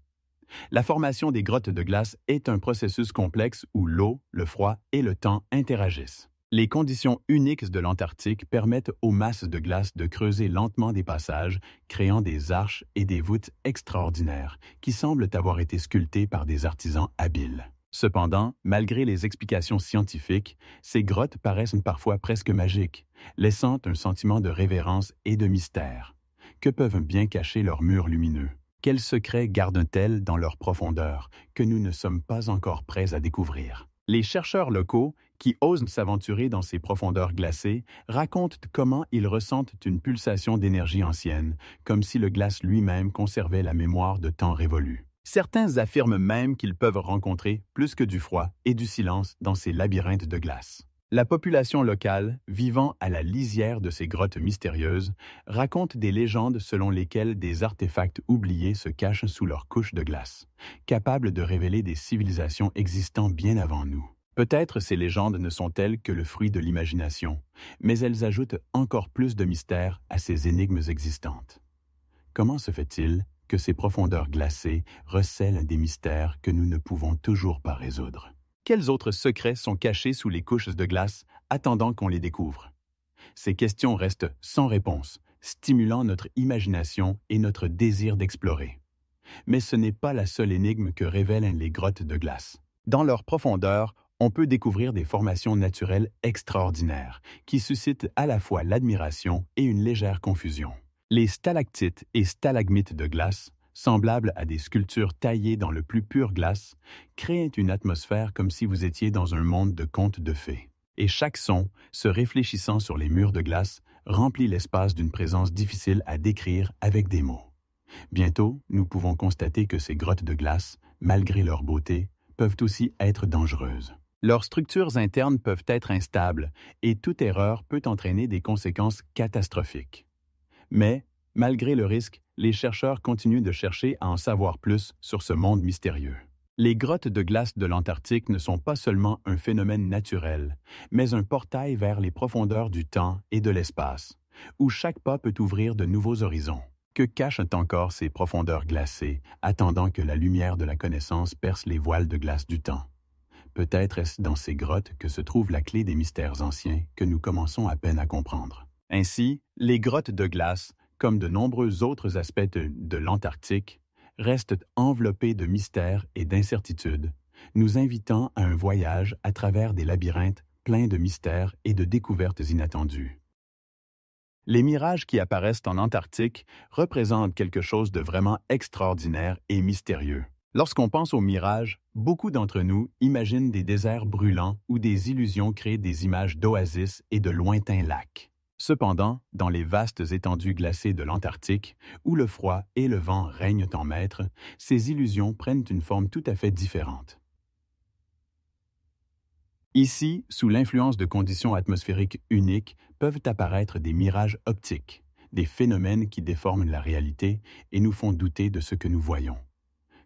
La formation des grottes de glace est un processus complexe où l'eau, le froid et le temps interagissent. Les conditions uniques de l'Antarctique permettent aux masses de glace de creuser lentement des passages, créant des arches et des voûtes extraordinaires qui semblent avoir été sculptées par des artisans habiles. Cependant, malgré les explications scientifiques, ces grottes paraissent parfois presque magiques, laissant un sentiment de révérence et de mystère. Que peuvent bien cacher leurs murs lumineux? Quels secrets gardent-elles dans leur profondeur que nous ne sommes pas encore prêts à découvrir? Les chercheurs locaux, qui osent s'aventurer dans ces profondeurs glacées, racontent comment ils ressentent une pulsation d'énergie ancienne, comme si le glace lui-même conservait la mémoire de temps révolus. Certains affirment même qu'ils peuvent rencontrer plus que du froid et du silence dans ces labyrinthes de glace. La population locale, vivant à la lisière de ces grottes mystérieuses, raconte des légendes selon lesquelles des artefacts oubliés se cachent sous leurs couches de glace, capables de révéler des civilisations existant bien avant nous. Peut-être ces légendes ne sont-elles que le fruit de l'imagination, mais elles ajoutent encore plus de mystère à ces énigmes existantes. Comment se fait-il que ces profondeurs glacées recèlent des mystères que nous ne pouvons toujours pas résoudre? Quels autres secrets sont cachés sous les couches de glace, attendant qu'on les découvre? Ces questions restent sans réponse, stimulant notre imagination et notre désir d'explorer. Mais ce n'est pas la seule énigme que révèlent les grottes de glace. Dans leur profondeur, on peut découvrir des formations naturelles extraordinaires, qui suscitent à la fois l'admiration et une légère confusion. Les stalactites et stalagmites de glace, semblables à des sculptures taillées dans le plus pur glace, créent une atmosphère comme si vous étiez dans un monde de contes de fées. Et chaque son, se réfléchissant sur les murs de glace, remplit l'espace d'une présence difficile à décrire avec des mots. Bientôt, nous pouvons constater que ces grottes de glace, malgré leur beauté, peuvent aussi être dangereuses. Leurs structures internes peuvent être instables et toute erreur peut entraîner des conséquences catastrophiques. Mais, malgré le risque, les chercheurs continuent de chercher à en savoir plus sur ce monde mystérieux. Les grottes de glace de l'Antarctique ne sont pas seulement un phénomène naturel, mais un portail vers les profondeurs du temps et de l'espace, où chaque pas peut ouvrir de nouveaux horizons. Que cachent encore ces profondeurs glacées, attendant que la lumière de la connaissance perce les voiles de glace du temps? Peut-être est-ce dans ces grottes que se trouve la clé des mystères anciens que nous commençons à peine à comprendre. Ainsi, les grottes de glace, comme de nombreux autres aspects de l'Antarctique, restent enveloppées de mystères et d'incertitudes, nous invitant à un voyage à travers des labyrinthes pleins de mystères et de découvertes inattendues. Les mirages qui apparaissent en Antarctique représentent quelque chose de vraiment extraordinaire et mystérieux. Lorsqu'on pense aux mirages, beaucoup d'entre nous imaginent des déserts brûlants où des illusions créent des images d'oasis et de lointains lacs. Cependant, dans les vastes étendues glacées de l'Antarctique, où le froid et le vent règnent en maître, ces illusions prennent une forme tout à fait différente. Ici, sous l'influence de conditions atmosphériques uniques, peuvent apparaître des mirages optiques, des phénomènes qui déforment la réalité et nous font douter de ce que nous voyons.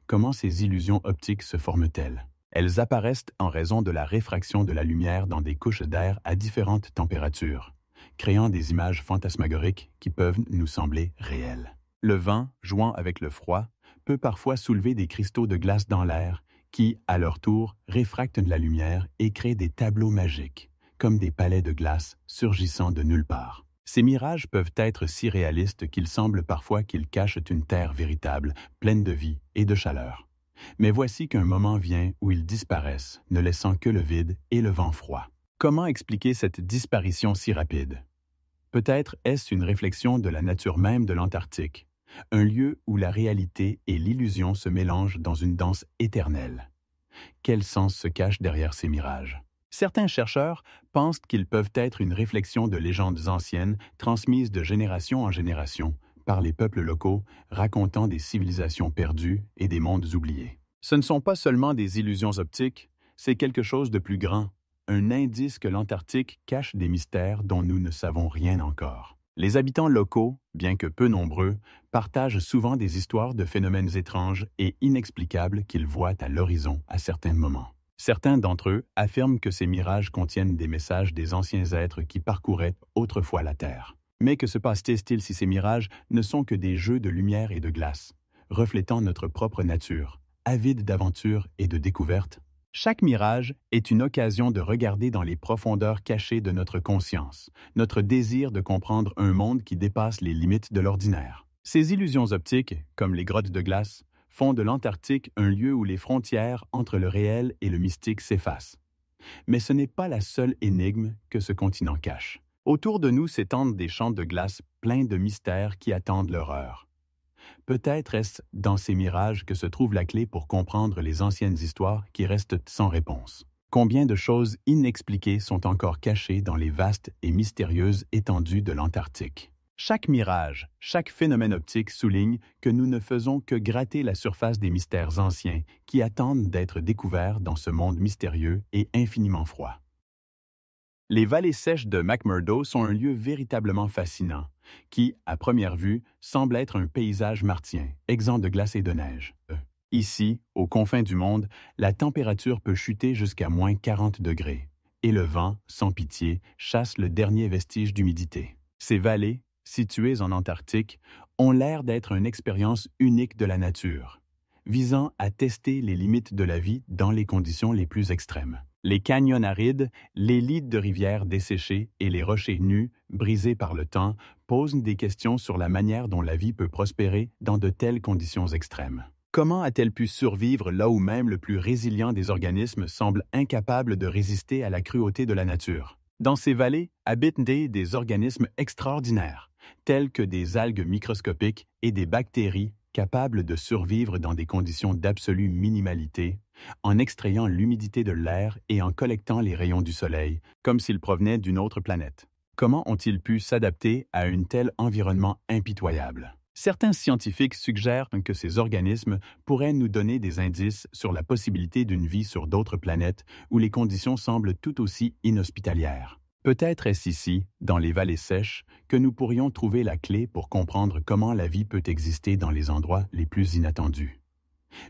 Comment ces illusions optiques se forment-elles? Elles apparaissent en raison de la réfraction de la lumière dans des couches d'air à différentes températures, créant des images fantasmagoriques qui peuvent nous sembler réelles. Le vent, jouant avec le froid, peut parfois soulever des cristaux de glace dans l'air qui, à leur tour, réfractent la lumière et créent des tableaux magiques, comme des palais de glace surgissant de nulle part. Ces mirages peuvent être si réalistes qu'il semble parfois qu'ils cachent une terre véritable, pleine de vie et de chaleur. Mais voici qu'un moment vient où ils disparaissent, ne laissant que le vide et le vent froid. Comment expliquer cette disparition si rapide? Peut-être est-ce une réflexion de la nature même de l'Antarctique, un lieu où la réalité et l'illusion se mélangent dans une danse éternelle. Quel sens se cache derrière ces mirages? Certains chercheurs pensent qu'ils peuvent être une réflexion de légendes anciennes transmises de génération en génération par les peuples locaux racontant des civilisations perdues et des mondes oubliés. Ce ne sont pas seulement des illusions optiques, c'est quelque chose de plus grand, un indice que l'Antarctique cache des mystères dont nous ne savons rien encore. Les habitants locaux, bien que peu nombreux, partagent souvent des histoires de phénomènes étranges et inexplicables qu'ils voient à l'horizon à certains moments. Certains d'entre eux affirment que ces mirages contiennent des messages des anciens êtres qui parcouraient autrefois la Terre. Mais que se passe-t-il si ces mirages ne sont que des jeux de lumière et de glace, reflétant notre propre nature, avide d'aventures et de découvertes? Chaque mirage est une occasion de regarder dans les profondeurs cachées de notre conscience, notre désir de comprendre un monde qui dépasse les limites de l'ordinaire. Ces illusions optiques, comme les grottes de glace, font de l'Antarctique un lieu où les frontières entre le réel et le mystique s'effacent. Mais ce n'est pas la seule énigme que ce continent cache. Autour de nous s'étendent des champs de glace pleins de mystères qui attendent leur heure. Peut-être est-ce dans ces mirages que se trouve la clé pour comprendre les anciennes histoires qui restent sans réponse. Combien de choses inexpliquées sont encore cachées dans les vastes et mystérieuses étendues de l'Antarctique? Chaque mirage, chaque phénomène optique souligne que nous ne faisons que gratter la surface des mystères anciens qui attendent d'être découverts dans ce monde mystérieux et infiniment froid. Les vallées sèches de McMurdo sont un lieu véritablement fascinant, qui, à première vue, semble être un paysage martien, exempt de glace et de neige. Ici, aux confins du monde, la température peut chuter jusqu'à moins 40 degrés, et le vent, sans pitié, chasse le dernier vestige d'humidité. Ces vallées, situées en Antarctique, ont l'air d'être une expérience unique de la nature, visant à tester les limites de la vie dans les conditions les plus extrêmes. Les canyons arides, les lits de rivières desséchés et les rochers nus, brisés par le temps, posent des questions sur la manière dont la vie peut prospérer dans de telles conditions extrêmes. Comment a-t-elle pu survivre là où même le plus résilient des organismes semble incapable de résister à la cruauté de la nature? Dans ces vallées habitent des organismes extraordinaires, tels que des algues microscopiques et des bactéries capables de survivre dans des conditions d'absolue minimalité, en extrayant l'humidité de l'air et en collectant les rayons du soleil, comme s'ils provenaient d'une autre planète. Comment ont-ils pu s'adapter à un tel environnement impitoyable? Certains scientifiques suggèrent que ces organismes pourraient nous donner des indices sur la possibilité d'une vie sur d'autres planètes où les conditions semblent tout aussi inhospitalières. Peut-être est-ce ici, dans les vallées sèches, que nous pourrions trouver la clé pour comprendre comment la vie peut exister dans les endroits les plus inattendus.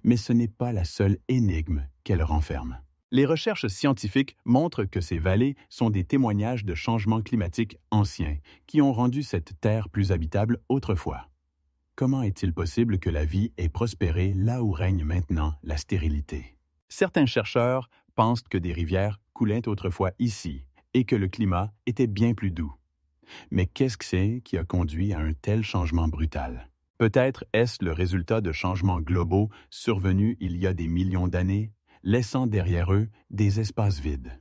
Mais ce n'est pas la seule énigme qu'elle renferme. Les recherches scientifiques montrent que ces vallées sont des témoignages de changements climatiques anciens qui ont rendu cette terre plus habitable autrefois. Comment est-il possible que la vie ait prospéré là où règne maintenant la stérilité? Certains chercheurs pensent que des rivières coulaient autrefois ici et que le climat était bien plus doux. Mais qu'est-ce que c'est qui a conduit à un tel changement brutal? Peut-être est-ce le résultat de changements globaux survenus il y a des millions d'années, laissant derrière eux des espaces vides.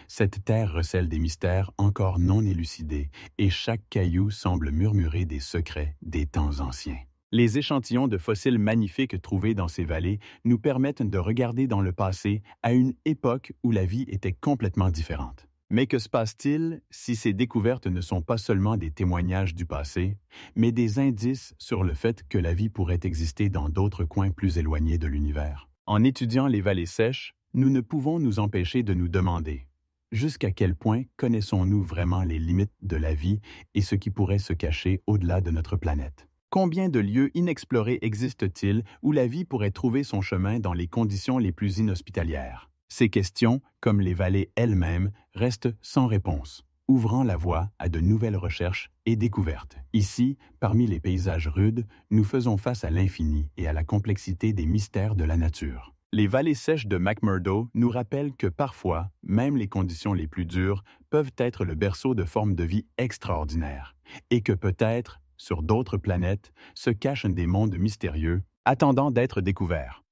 Cette terre recèle des mystères encore non élucidés et chaque caillou semble murmurer des secrets des temps anciens. Les échantillons de fossiles magnifiques trouvés dans ces vallées nous permettent de regarder dans le passé à une époque où la vie était complètement différente. Mais que se passe-t-il si ces découvertes ne sont pas seulement des témoignages du passé, mais des indices sur le fait que la vie pourrait exister dans d'autres coins plus éloignés de l'univers? En étudiant les vallées sèches, nous ne pouvons nous empêcher de nous demander jusqu'à quel point connaissons-nous vraiment les limites de la vie et ce qui pourrait se cacher au-delà de notre planète? Combien de lieux inexplorés existent-ils où la vie pourrait trouver son chemin dans les conditions les plus inhospitalières? Ces questions, comme les vallées elles-mêmes, restent sans réponse, ouvrant la voie à de nouvelles recherches et découvertes. Ici, parmi les paysages rudes, nous faisons face à l'infini et à la complexité des mystères de la nature. Les vallées sèches de McMurdo nous rappellent que parfois, même les conditions les plus dures peuvent être le berceau de formes de vie extraordinaires, et que peut-être, sur d'autres planètes, se cachent des mondes mystérieux, attendant d'être découverts.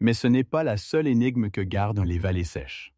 Mais ce n'est pas la seule énigme que gardent les vallées sèches.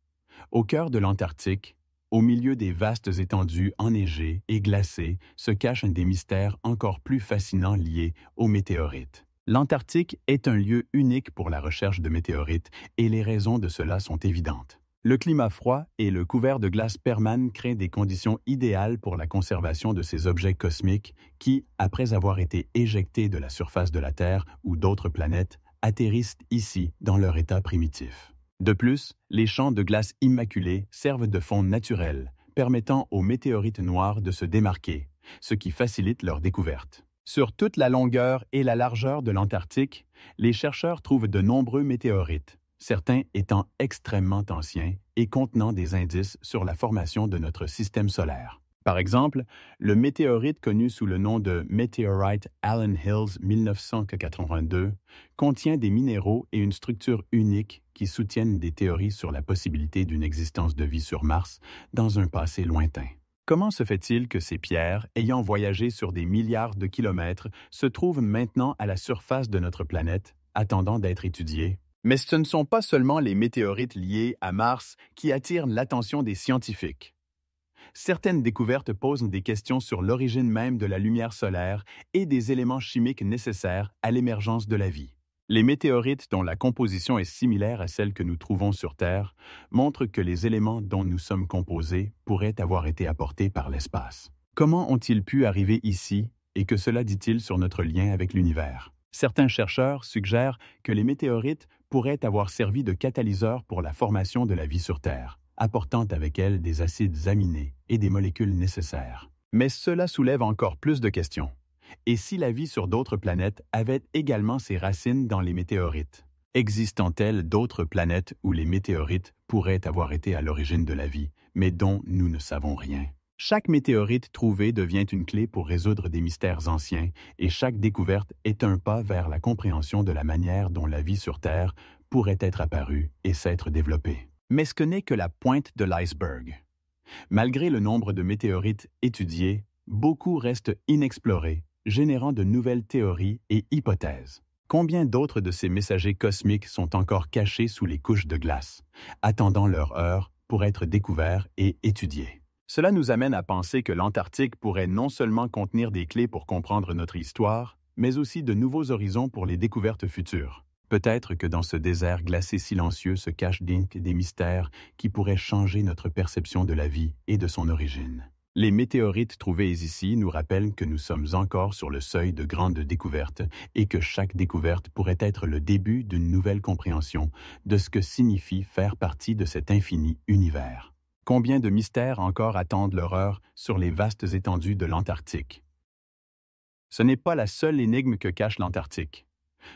Au cœur de l'Antarctique, au milieu des vastes étendues enneigées et glacées, se cachent des mystères encore plus fascinants liés aux météorites. L'Antarctique est un lieu unique pour la recherche de météorites et les raisons de cela sont évidentes. Le climat froid et le couvert de glace permanente créent des conditions idéales pour la conservation de ces objets cosmiques qui, après avoir été éjectés de la surface de la Terre ou d'autres planètes, atterrissent ici dans leur état primitif. De plus, les champs de glace immaculés servent de fond naturel, permettant aux météorites noirs de se démarquer, ce qui facilite leur découverte. Sur toute la longueur et la largeur de l'Antarctique, les chercheurs trouvent de nombreux météorites, certains étant extrêmement anciens et contenant des indices sur la formation de notre système solaire. Par exemple, le météorite connu sous le nom de Meteorite Allen Hills 1982 contient des minéraux et une structure unique qui soutiennent des théories sur la possibilité d'une existence de vie sur Mars dans un passé lointain. Comment se fait-il que ces pierres, ayant voyagé sur des milliards de kilomètres, se trouvent maintenant à la surface de notre planète, attendant d'être étudiées? Mais ce ne sont pas seulement les météorites liés à Mars qui attirent l'attention des scientifiques. Certaines découvertes posent des questions sur l'origine même de la lumière solaire et des éléments chimiques nécessaires à l'émergence de la vie. Les météorites dont la composition est similaire à celle que nous trouvons sur Terre montrent que les éléments dont nous sommes composés pourraient avoir été apportés par l'espace. Comment ont-ils pu arriver ici et que cela dit-il sur notre lien avec l'univers? Certains chercheurs suggèrent que les météorites pourraient avoir servi de catalyseur pour la formation de la vie sur Terre, apportant avec elles des acides aminés et des molécules nécessaires. Mais cela soulève encore plus de questions. Et si la vie sur d'autres planètes avait également ses racines dans les météorites? Existent-elles d'autres planètes où les météorites pourraient avoir été à l'origine de la vie, mais dont nous ne savons rien? Chaque météorite trouvée devient une clé pour résoudre des mystères anciens, et chaque découverte est un pas vers la compréhension de la manière dont la vie sur Terre pourrait être apparue et s'être développée. Mais ce n'est que la pointe de l'iceberg. Malgré le nombre de météorites étudiés, beaucoup restent inexplorés, générant de nouvelles théories et hypothèses. Combien d'autres de ces messagers cosmiques sont encore cachés sous les couches de glace, attendant leur heure pour être découverts et étudiés? Cela nous amène à penser que l'Antarctique pourrait non seulement contenir des clés pour comprendre notre histoire, mais aussi de nouveaux horizons pour les découvertes futures. Peut-être que dans ce désert glacé silencieux se cachent des mystères qui pourraient changer notre perception de la vie et de son origine. Les météorites trouvées ici nous rappellent que nous sommes encore sur le seuil de grandes découvertes et que chaque découverte pourrait être le début d'une nouvelle compréhension de ce que signifie faire partie de cet infini univers. Combien de mystères encore attendent leur heure sur les vastes étendues de l'Antarctique? Ce n'est pas la seule énigme que cache l'Antarctique.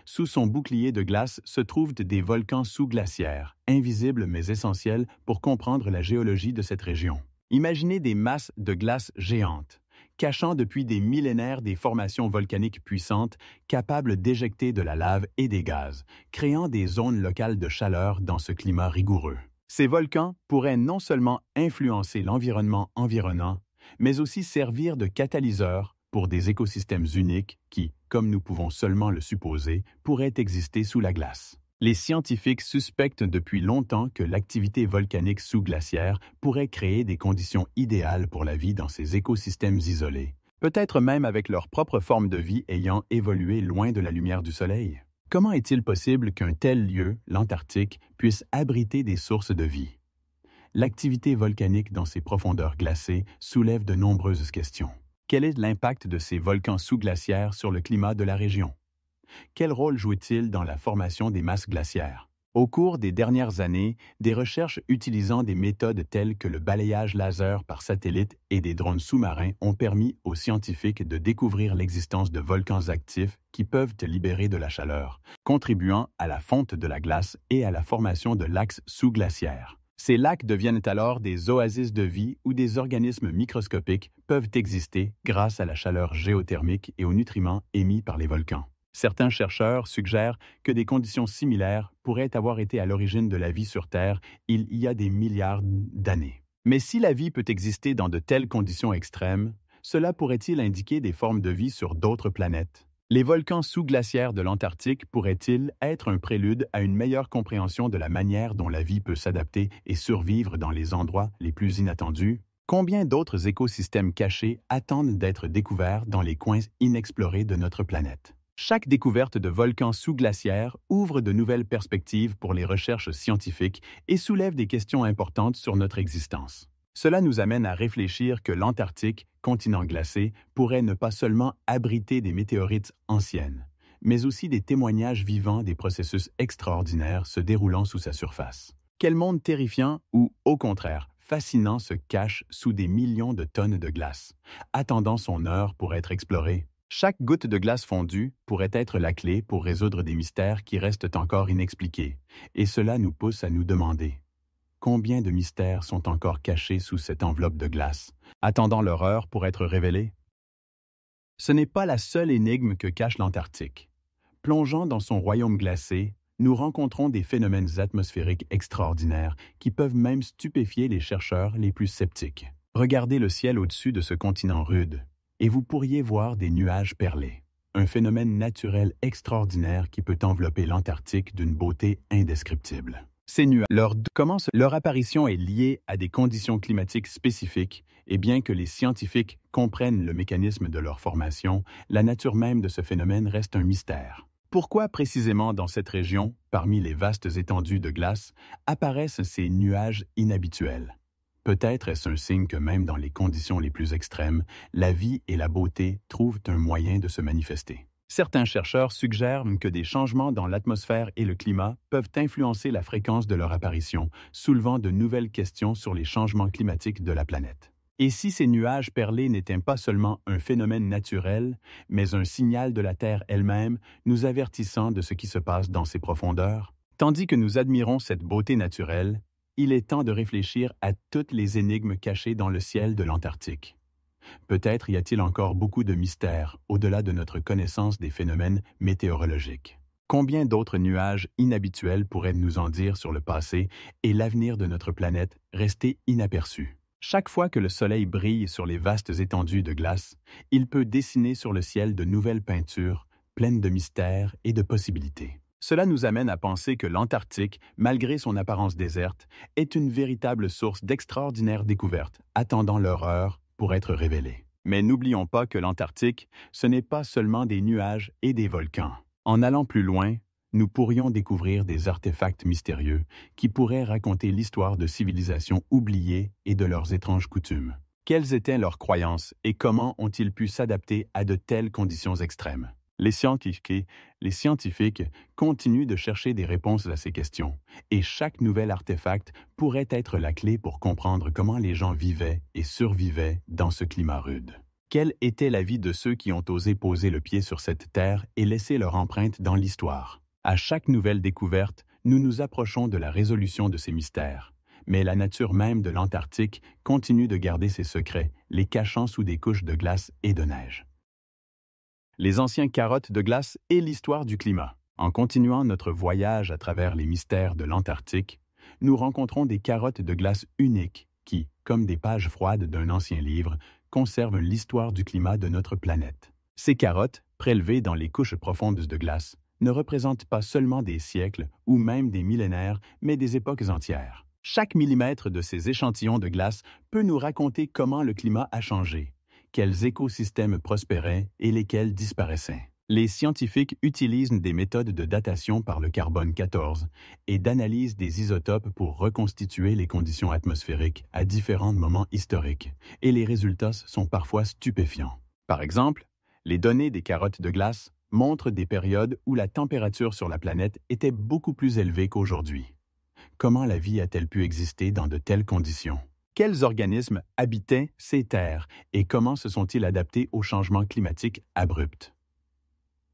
Sous son bouclier de glace se trouvent des volcans sous-glaciaires, invisibles mais essentiels pour comprendre la géologie de cette région. Imaginez des masses de glace géantes, cachant depuis des millénaires des formations volcaniques puissantes capables d'éjecter de la lave et des gaz, créant des zones locales de chaleur dans ce climat rigoureux. Ces volcans pourraient non seulement influencer l'environnement environnant, mais aussi servir de catalyseurs pour des écosystèmes uniques qui, comme nous pouvons seulement le supposer, pourraient exister sous la glace. Les scientifiques suspectent depuis longtemps que l'activité volcanique sous-glaciaire pourrait créer des conditions idéales pour la vie dans ces écosystèmes isolés, peut-être même avec leur propre forme de vie ayant évolué loin de la lumière du Soleil. Comment est-il possible qu'un tel lieu, l'Antarctique, puisse abriter des sources de vie? L'activité volcanique dans ces profondeurs glacées soulève de nombreuses questions. Quel est l'impact de ces volcans sous-glaciaires sur le climat de la région? Quel rôle jouent-ils dans la formation des masses glaciaires? Au cours des dernières années, des recherches utilisant des méthodes telles que le balayage laser par satellite et des drones sous-marins ont permis aux scientifiques de découvrir l'existence de volcans actifs qui peuvent libérer de la chaleur, contribuant à la fonte de la glace et à la formation de lacs sous-glaciaires. Ces lacs deviennent alors des oasis de vie où des organismes microscopiques peuvent exister grâce à la chaleur géothermique et aux nutriments émis par les volcans. Certains chercheurs suggèrent que des conditions similaires pourraient avoir été à l'origine de la vie sur Terre il y a des milliards d'années. Mais si la vie peut exister dans de telles conditions extrêmes, cela pourrait-il indiquer des formes de vie sur d'autres planètes? Les volcans sous-glaciaires de l'Antarctique pourraient-ils être un prélude à une meilleure compréhension de la manière dont la vie peut s'adapter et survivre dans les endroits les plus inattendus? Combien d'autres écosystèmes cachés attendent d'être découverts dans les coins inexplorés de notre planète? Chaque découverte de volcans sous-glaciaires ouvre de nouvelles perspectives pour les recherches scientifiques et soulève des questions importantes sur notre existence. Cela nous amène à réfléchir que l'Antarctique, continent glacé, pourrait ne pas seulement abriter des météorites anciennes, mais aussi des témoignages vivants des processus extraordinaires se déroulant sous sa surface. Quel monde terrifiant ou, au contraire, fascinant se cache sous des millions de tonnes de glace, attendant son heure pour être exploré? Chaque goutte de glace fondue pourrait être la clé pour résoudre des mystères qui restent encore inexpliqués, et cela nous pousse à nous demander: combien de mystères sont encore cachés sous cette enveloppe de glace, attendant leur heure pour être révélés? Ce n'est pas la seule énigme que cache l'Antarctique. Plongeant dans son royaume glacé, nous rencontrons des phénomènes atmosphériques extraordinaires qui peuvent même stupéfier les chercheurs les plus sceptiques. Regardez le ciel au-dessus de ce continent rude, et vous pourriez voir des nuages perlés, un phénomène naturel extraordinaire qui peut envelopper l'Antarctique d'une beauté indescriptible. Ces nuages, leur apparition est liée à des conditions climatiques spécifiques, et bien que les scientifiques comprennent le mécanisme de leur formation, la nature même de ce phénomène reste un mystère. Pourquoi précisément dans cette région, parmi les vastes étendues de glace, apparaissent ces nuages inhabituels? Peut-être est-ce un signe que même dans les conditions les plus extrêmes, la vie et la beauté trouvent un moyen de se manifester. Certains chercheurs suggèrent que des changements dans l'atmosphère et le climat peuvent influencer la fréquence de leur apparition, soulevant de nouvelles questions sur les changements climatiques de la planète. Et si ces nuages perlés n'étaient pas seulement un phénomène naturel, mais un signal de la Terre elle-même, nous avertissant de ce qui se passe dans ses profondeurs? Tandis que nous admirons cette beauté naturelle, il est temps de réfléchir à toutes les énigmes cachées dans le ciel de l'Antarctique. Peut-être y a-t-il encore beaucoup de mystères au-delà de notre connaissance des phénomènes météorologiques. Combien d'autres nuages inhabituels pourraient nous en dire sur le passé et l'avenir de notre planète resté inaperçu? Chaque fois que le soleil brille sur les vastes étendues de glace, il peut dessiner sur le ciel de nouvelles peintures, pleines de mystères et de possibilités. Cela nous amène à penser que l'Antarctique, malgré son apparence déserte, est une véritable source d'extraordinaires découvertes, attendant leur heure pour être révélées. Mais n'oublions pas que l'Antarctique, ce n'est pas seulement des nuages et des volcans. En allant plus loin, nous pourrions découvrir des artefacts mystérieux qui pourraient raconter l'histoire de civilisations oubliées et de leurs étranges coutumes. Quelles étaient leurs croyances et comment ont-ils pu s'adapter à de telles conditions extrêmes? Les scientifiques continuent de chercher des réponses à ces questions, et chaque nouvel artefact pourrait être la clé pour comprendre comment les gens vivaient et survivaient dans ce climat rude. Quelle était la vie de ceux qui ont osé poser le pied sur cette terre et laisser leur empreinte dans l'histoire? À chaque nouvelle découverte, nous nous approchons de la résolution de ces mystères. Mais la nature même de l'Antarctique continue de garder ses secrets, les cachant sous des couches de glace et de neige. Les anciens carottes de glace et l'histoire du climat. En continuant notre voyage à travers les mystères de l'Antarctique, nous rencontrons des carottes de glace uniques qui, comme des pages froides d'un ancien livre, conservent l'histoire du climat de notre planète. Ces carottes, prélevées dans les couches profondes de glace, ne représentent pas seulement des siècles ou même des millénaires, mais des époques entières. Chaque millimètre de ces échantillons de glace peut nous raconter comment le climat a changé, quels écosystèmes prospéraient et lesquels disparaissaient. Les scientifiques utilisent des méthodes de datation par le carbone 14 et d'analyse des isotopes pour reconstituer les conditions atmosphériques à différents moments historiques, et les résultats sont parfois stupéfiants. Par exemple, les données des carottes de glace montrent des périodes où la température sur la planète était beaucoup plus élevée qu'aujourd'hui. Comment la vie a-t-elle pu exister dans de telles conditions? Quels organismes habitaient ces terres et comment se sont-ils adaptés aux changements climatiques abrupts?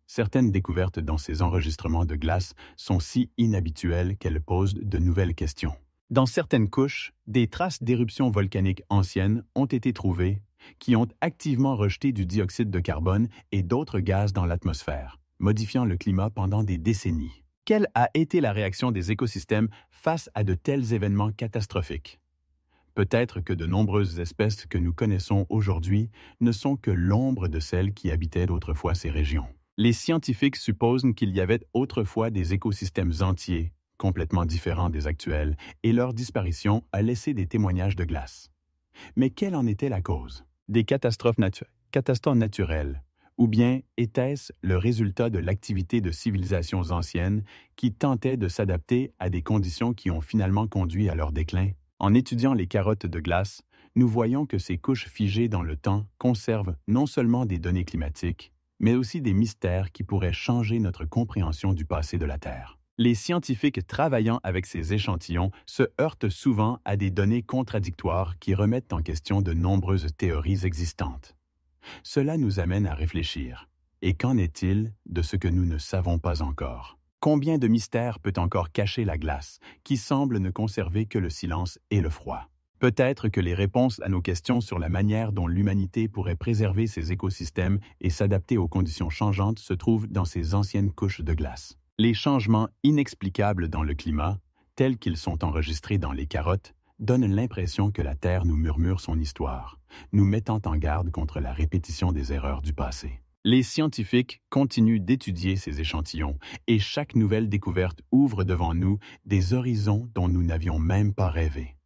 Certaines découvertes dans ces enregistrements de glace sont si inhabituelles qu'elles posent de nouvelles questions. Dans certaines couches, des traces d'éruptions volcaniques anciennes ont été trouvées qui ont activement rejeté du dioxyde de carbone et d'autres gaz dans l'atmosphère, modifiant le climat pendant des décennies. Quelle a été la réaction des écosystèmes face à de tels événements catastrophiques? Peut-être que de nombreuses espèces que nous connaissons aujourd'hui ne sont que l'ombre de celles qui habitaient autrefois ces régions. Les scientifiques supposent qu'il y avait autrefois des écosystèmes entiers, complètement différents des actuels, et leur disparition a laissé des témoignages de glace. Mais quelle en était la cause? Des catastrophes naturelles Ou bien était-ce le résultat de l'activité de civilisations anciennes qui tentaient de s'adapter à des conditions qui ont finalement conduit à leur déclin? En étudiant les carottes de glace, nous voyons que ces couches figées dans le temps conservent non seulement des données climatiques, mais aussi des mystères qui pourraient changer notre compréhension du passé de la Terre. Les scientifiques travaillant avec ces échantillons se heurtent souvent à des données contradictoires qui remettent en question de nombreuses théories existantes. Cela nous amène à réfléchir. Et qu'en est-il de ce que nous ne savons pas encore? Combien de mystères peut encore cacher la glace, qui semble ne conserver que le silence et le froid? Peut-être que les réponses à nos questions sur la manière dont l'humanité pourrait préserver ses écosystèmes et s'adapter aux conditions changeantes se trouvent dans ces anciennes couches de glace. Les changements inexplicables dans le climat, tels qu'ils sont enregistrés dans les carottes, donnent l'impression que la Terre nous murmure son histoire, nous mettant en garde contre la répétition des erreurs du passé. Les scientifiques continuent d'étudier ces échantillons et chaque nouvelle découverte ouvre devant nous des horizons dont nous n'avions même pas rêvé.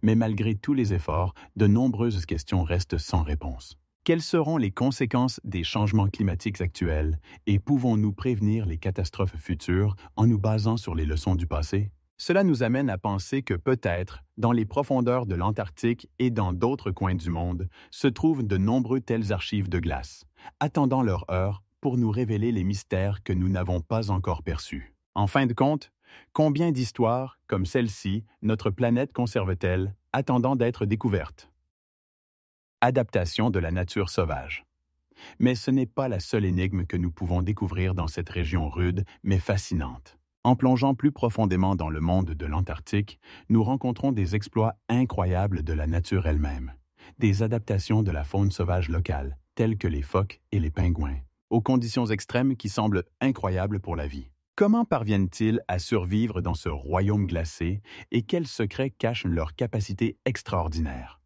Mais malgré tous les efforts, de nombreuses questions restent sans réponse. Quelles seront les conséquences des changements climatiques actuels et pouvons-nous prévenir les catastrophes futures en nous basant sur les leçons du passé? Cela nous amène à penser que peut-être, dans les profondeurs de l'Antarctique et dans d'autres coins du monde, se trouvent de nombreux telles archives de glace, attendant leur heure pour nous révéler les mystères que nous n'avons pas encore perçus. En fin de compte, combien d'histoires, comme celle-ci, notre planète conserve-t-elle, attendant d'être découverte? Adaptation de la nature sauvage. Mais ce n'est pas la seule énigme que nous pouvons découvrir dans cette région rude, mais fascinante. En plongeant plus profondément dans le monde de l'Antarctique, nous rencontrons des exploits incroyables de la nature elle-même, des adaptations de la faune sauvage locale, telles que les phoques et les pingouins, aux conditions extrêmes qui semblent incroyables pour la vie. Comment parviennent-ils à survivre dans ce royaume glacé et quels secrets cachent leur capacité extraordinaire?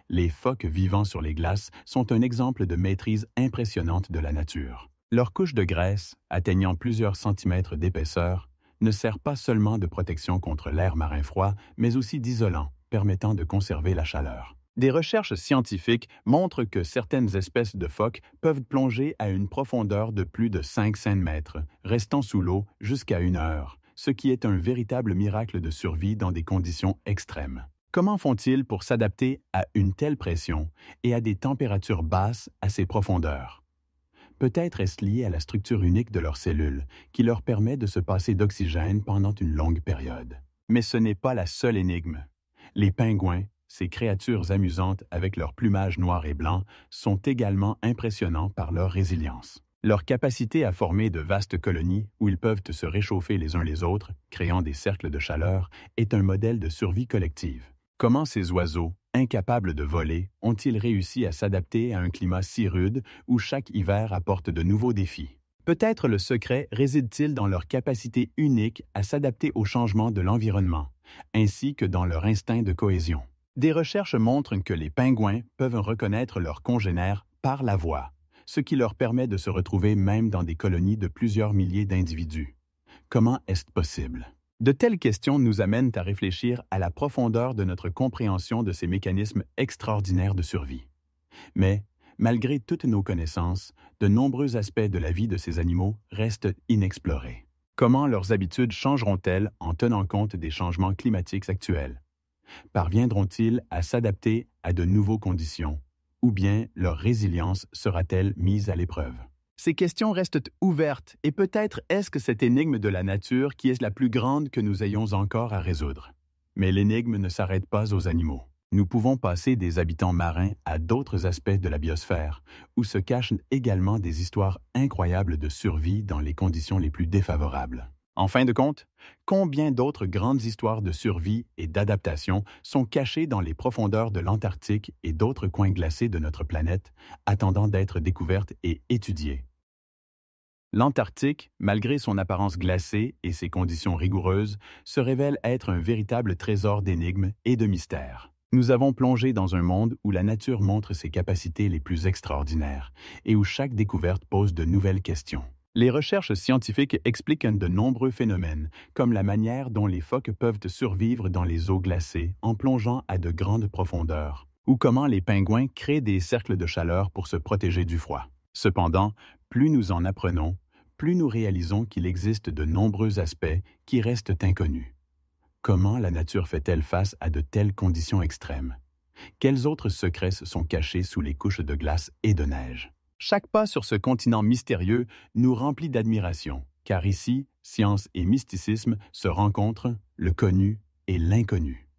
Les phoques vivant sur les glaces sont un exemple de maîtrise impressionnante de la nature. Leur couche de graisse, atteignant plusieurs centimètres d'épaisseur, ne sert pas seulement de protection contre l'air marin froid, mais aussi d'isolant, permettant de conserver la chaleur. Des recherches scientifiques montrent que certaines espèces de phoques peuvent plonger à une profondeur de plus de 500 mètres, restant sous l'eau jusqu'à 1 heure, ce qui est un véritable miracle de survie dans des conditions extrêmes. Comment font-ils pour s'adapter à une telle pression et à des températures basses à ces profondeurs? Peut-être est-ce lié à la structure unique de leurs cellules, qui leur permet de se passer d'oxygène pendant une longue période. Mais ce n'est pas la seule énigme. Les pingouins, ces créatures amusantes avec leur plumage noir et blanc, sont également impressionnants par leur résilience. Leur capacité à former de vastes colonies où ils peuvent se réchauffer les uns les autres, créant des cercles de chaleur, est un modèle de survie collective. Comment ces oiseaux, incapables de voler, ont-ils réussi à s'adapter à un climat si rude où chaque hiver apporte de nouveaux défis? Peut-être le secret réside-t-il dans leur capacité unique à s'adapter aux changements de l'environnement, ainsi que dans leur instinct de cohésion. Des recherches montrent que les pingouins peuvent reconnaître leurs congénères par la voix, ce qui leur permet de se retrouver même dans des colonies de plusieurs milliers d'individus. Comment est-ce possible? De telles questions nous amènent à réfléchir à la profondeur de notre compréhension de ces mécanismes extraordinaires de survie. Mais, malgré toutes nos connaissances, de nombreux aspects de la vie de ces animaux restent inexplorés. Comment leurs habitudes changeront-elles en tenant compte des changements climatiques actuels? Parviendront-ils à s'adapter à de nouvelles conditions? Ou bien leur résilience sera-t-elle mise à l'épreuve? Ces questions restent ouvertes et peut-être est-ce que cette énigme de la nature qui est la plus grande que nous ayons encore à résoudre. Mais l'énigme ne s'arrête pas aux animaux. Nous pouvons passer des habitants marins à d'autres aspects de la biosphère, où se cachent également des histoires incroyables de survie dans les conditions les plus défavorables. En fin de compte, combien d'autres grandes histoires de survie et d'adaptation sont cachées dans les profondeurs de l'Antarctique et d'autres coins glacés de notre planète, attendant d'être découvertes et étudiées? L'Antarctique, malgré son apparence glacée et ses conditions rigoureuses, se révèle être un véritable trésor d'énigmes et de mystères. Nous avons plongé dans un monde où la nature montre ses capacités les plus extraordinaires et où chaque découverte pose de nouvelles questions. Les recherches scientifiques expliquent de nombreux phénomènes, comme la manière dont les phoques peuvent survivre dans les eaux glacées en plongeant à de grandes profondeurs, ou comment les pingouins créent des cercles de chaleur pour se protéger du froid. Cependant, plus nous en apprenons, plus nous réalisons qu'il existe de nombreux aspects qui restent inconnus. Comment la nature fait-elle face à de telles conditions extrêmes? Quels autres secrets se sont cachés sous les couches de glace et de neige? Chaque pas sur ce continent mystérieux nous remplit d'admiration, car ici, science et mysticisme se rencontrent, le connu et l'inconnu.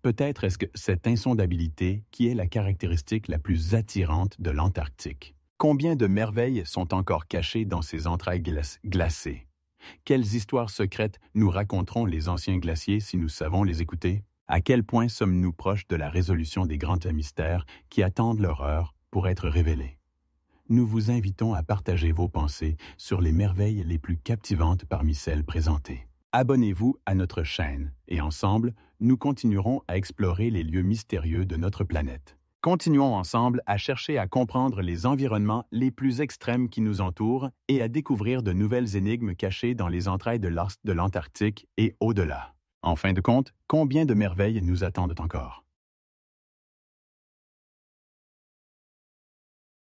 Peut-être est-ce que cette insondabilité qui est la caractéristique la plus attirante de l'Antarctique. Combien de merveilles sont encore cachées dans ces entrailles glacées? Quelles histoires secrètes nous raconteront les anciens glaciers si nous savons les écouter? À quel point sommes-nous proches de la résolution des grands mystères qui attendent leur heure pour être révélés? Nous vous invitons à partager vos pensées sur les merveilles les plus captivantes parmi celles présentées. Abonnez-vous à notre chaîne et ensemble, nous continuerons à explorer les lieux mystérieux de notre planète. Continuons ensemble à chercher à comprendre les environnements les plus extrêmes qui nous entourent et à découvrir de nouvelles énigmes cachées dans les entrailles de l'Antarctique et au-delà. En fin de compte, combien de merveilles nous attendent encore?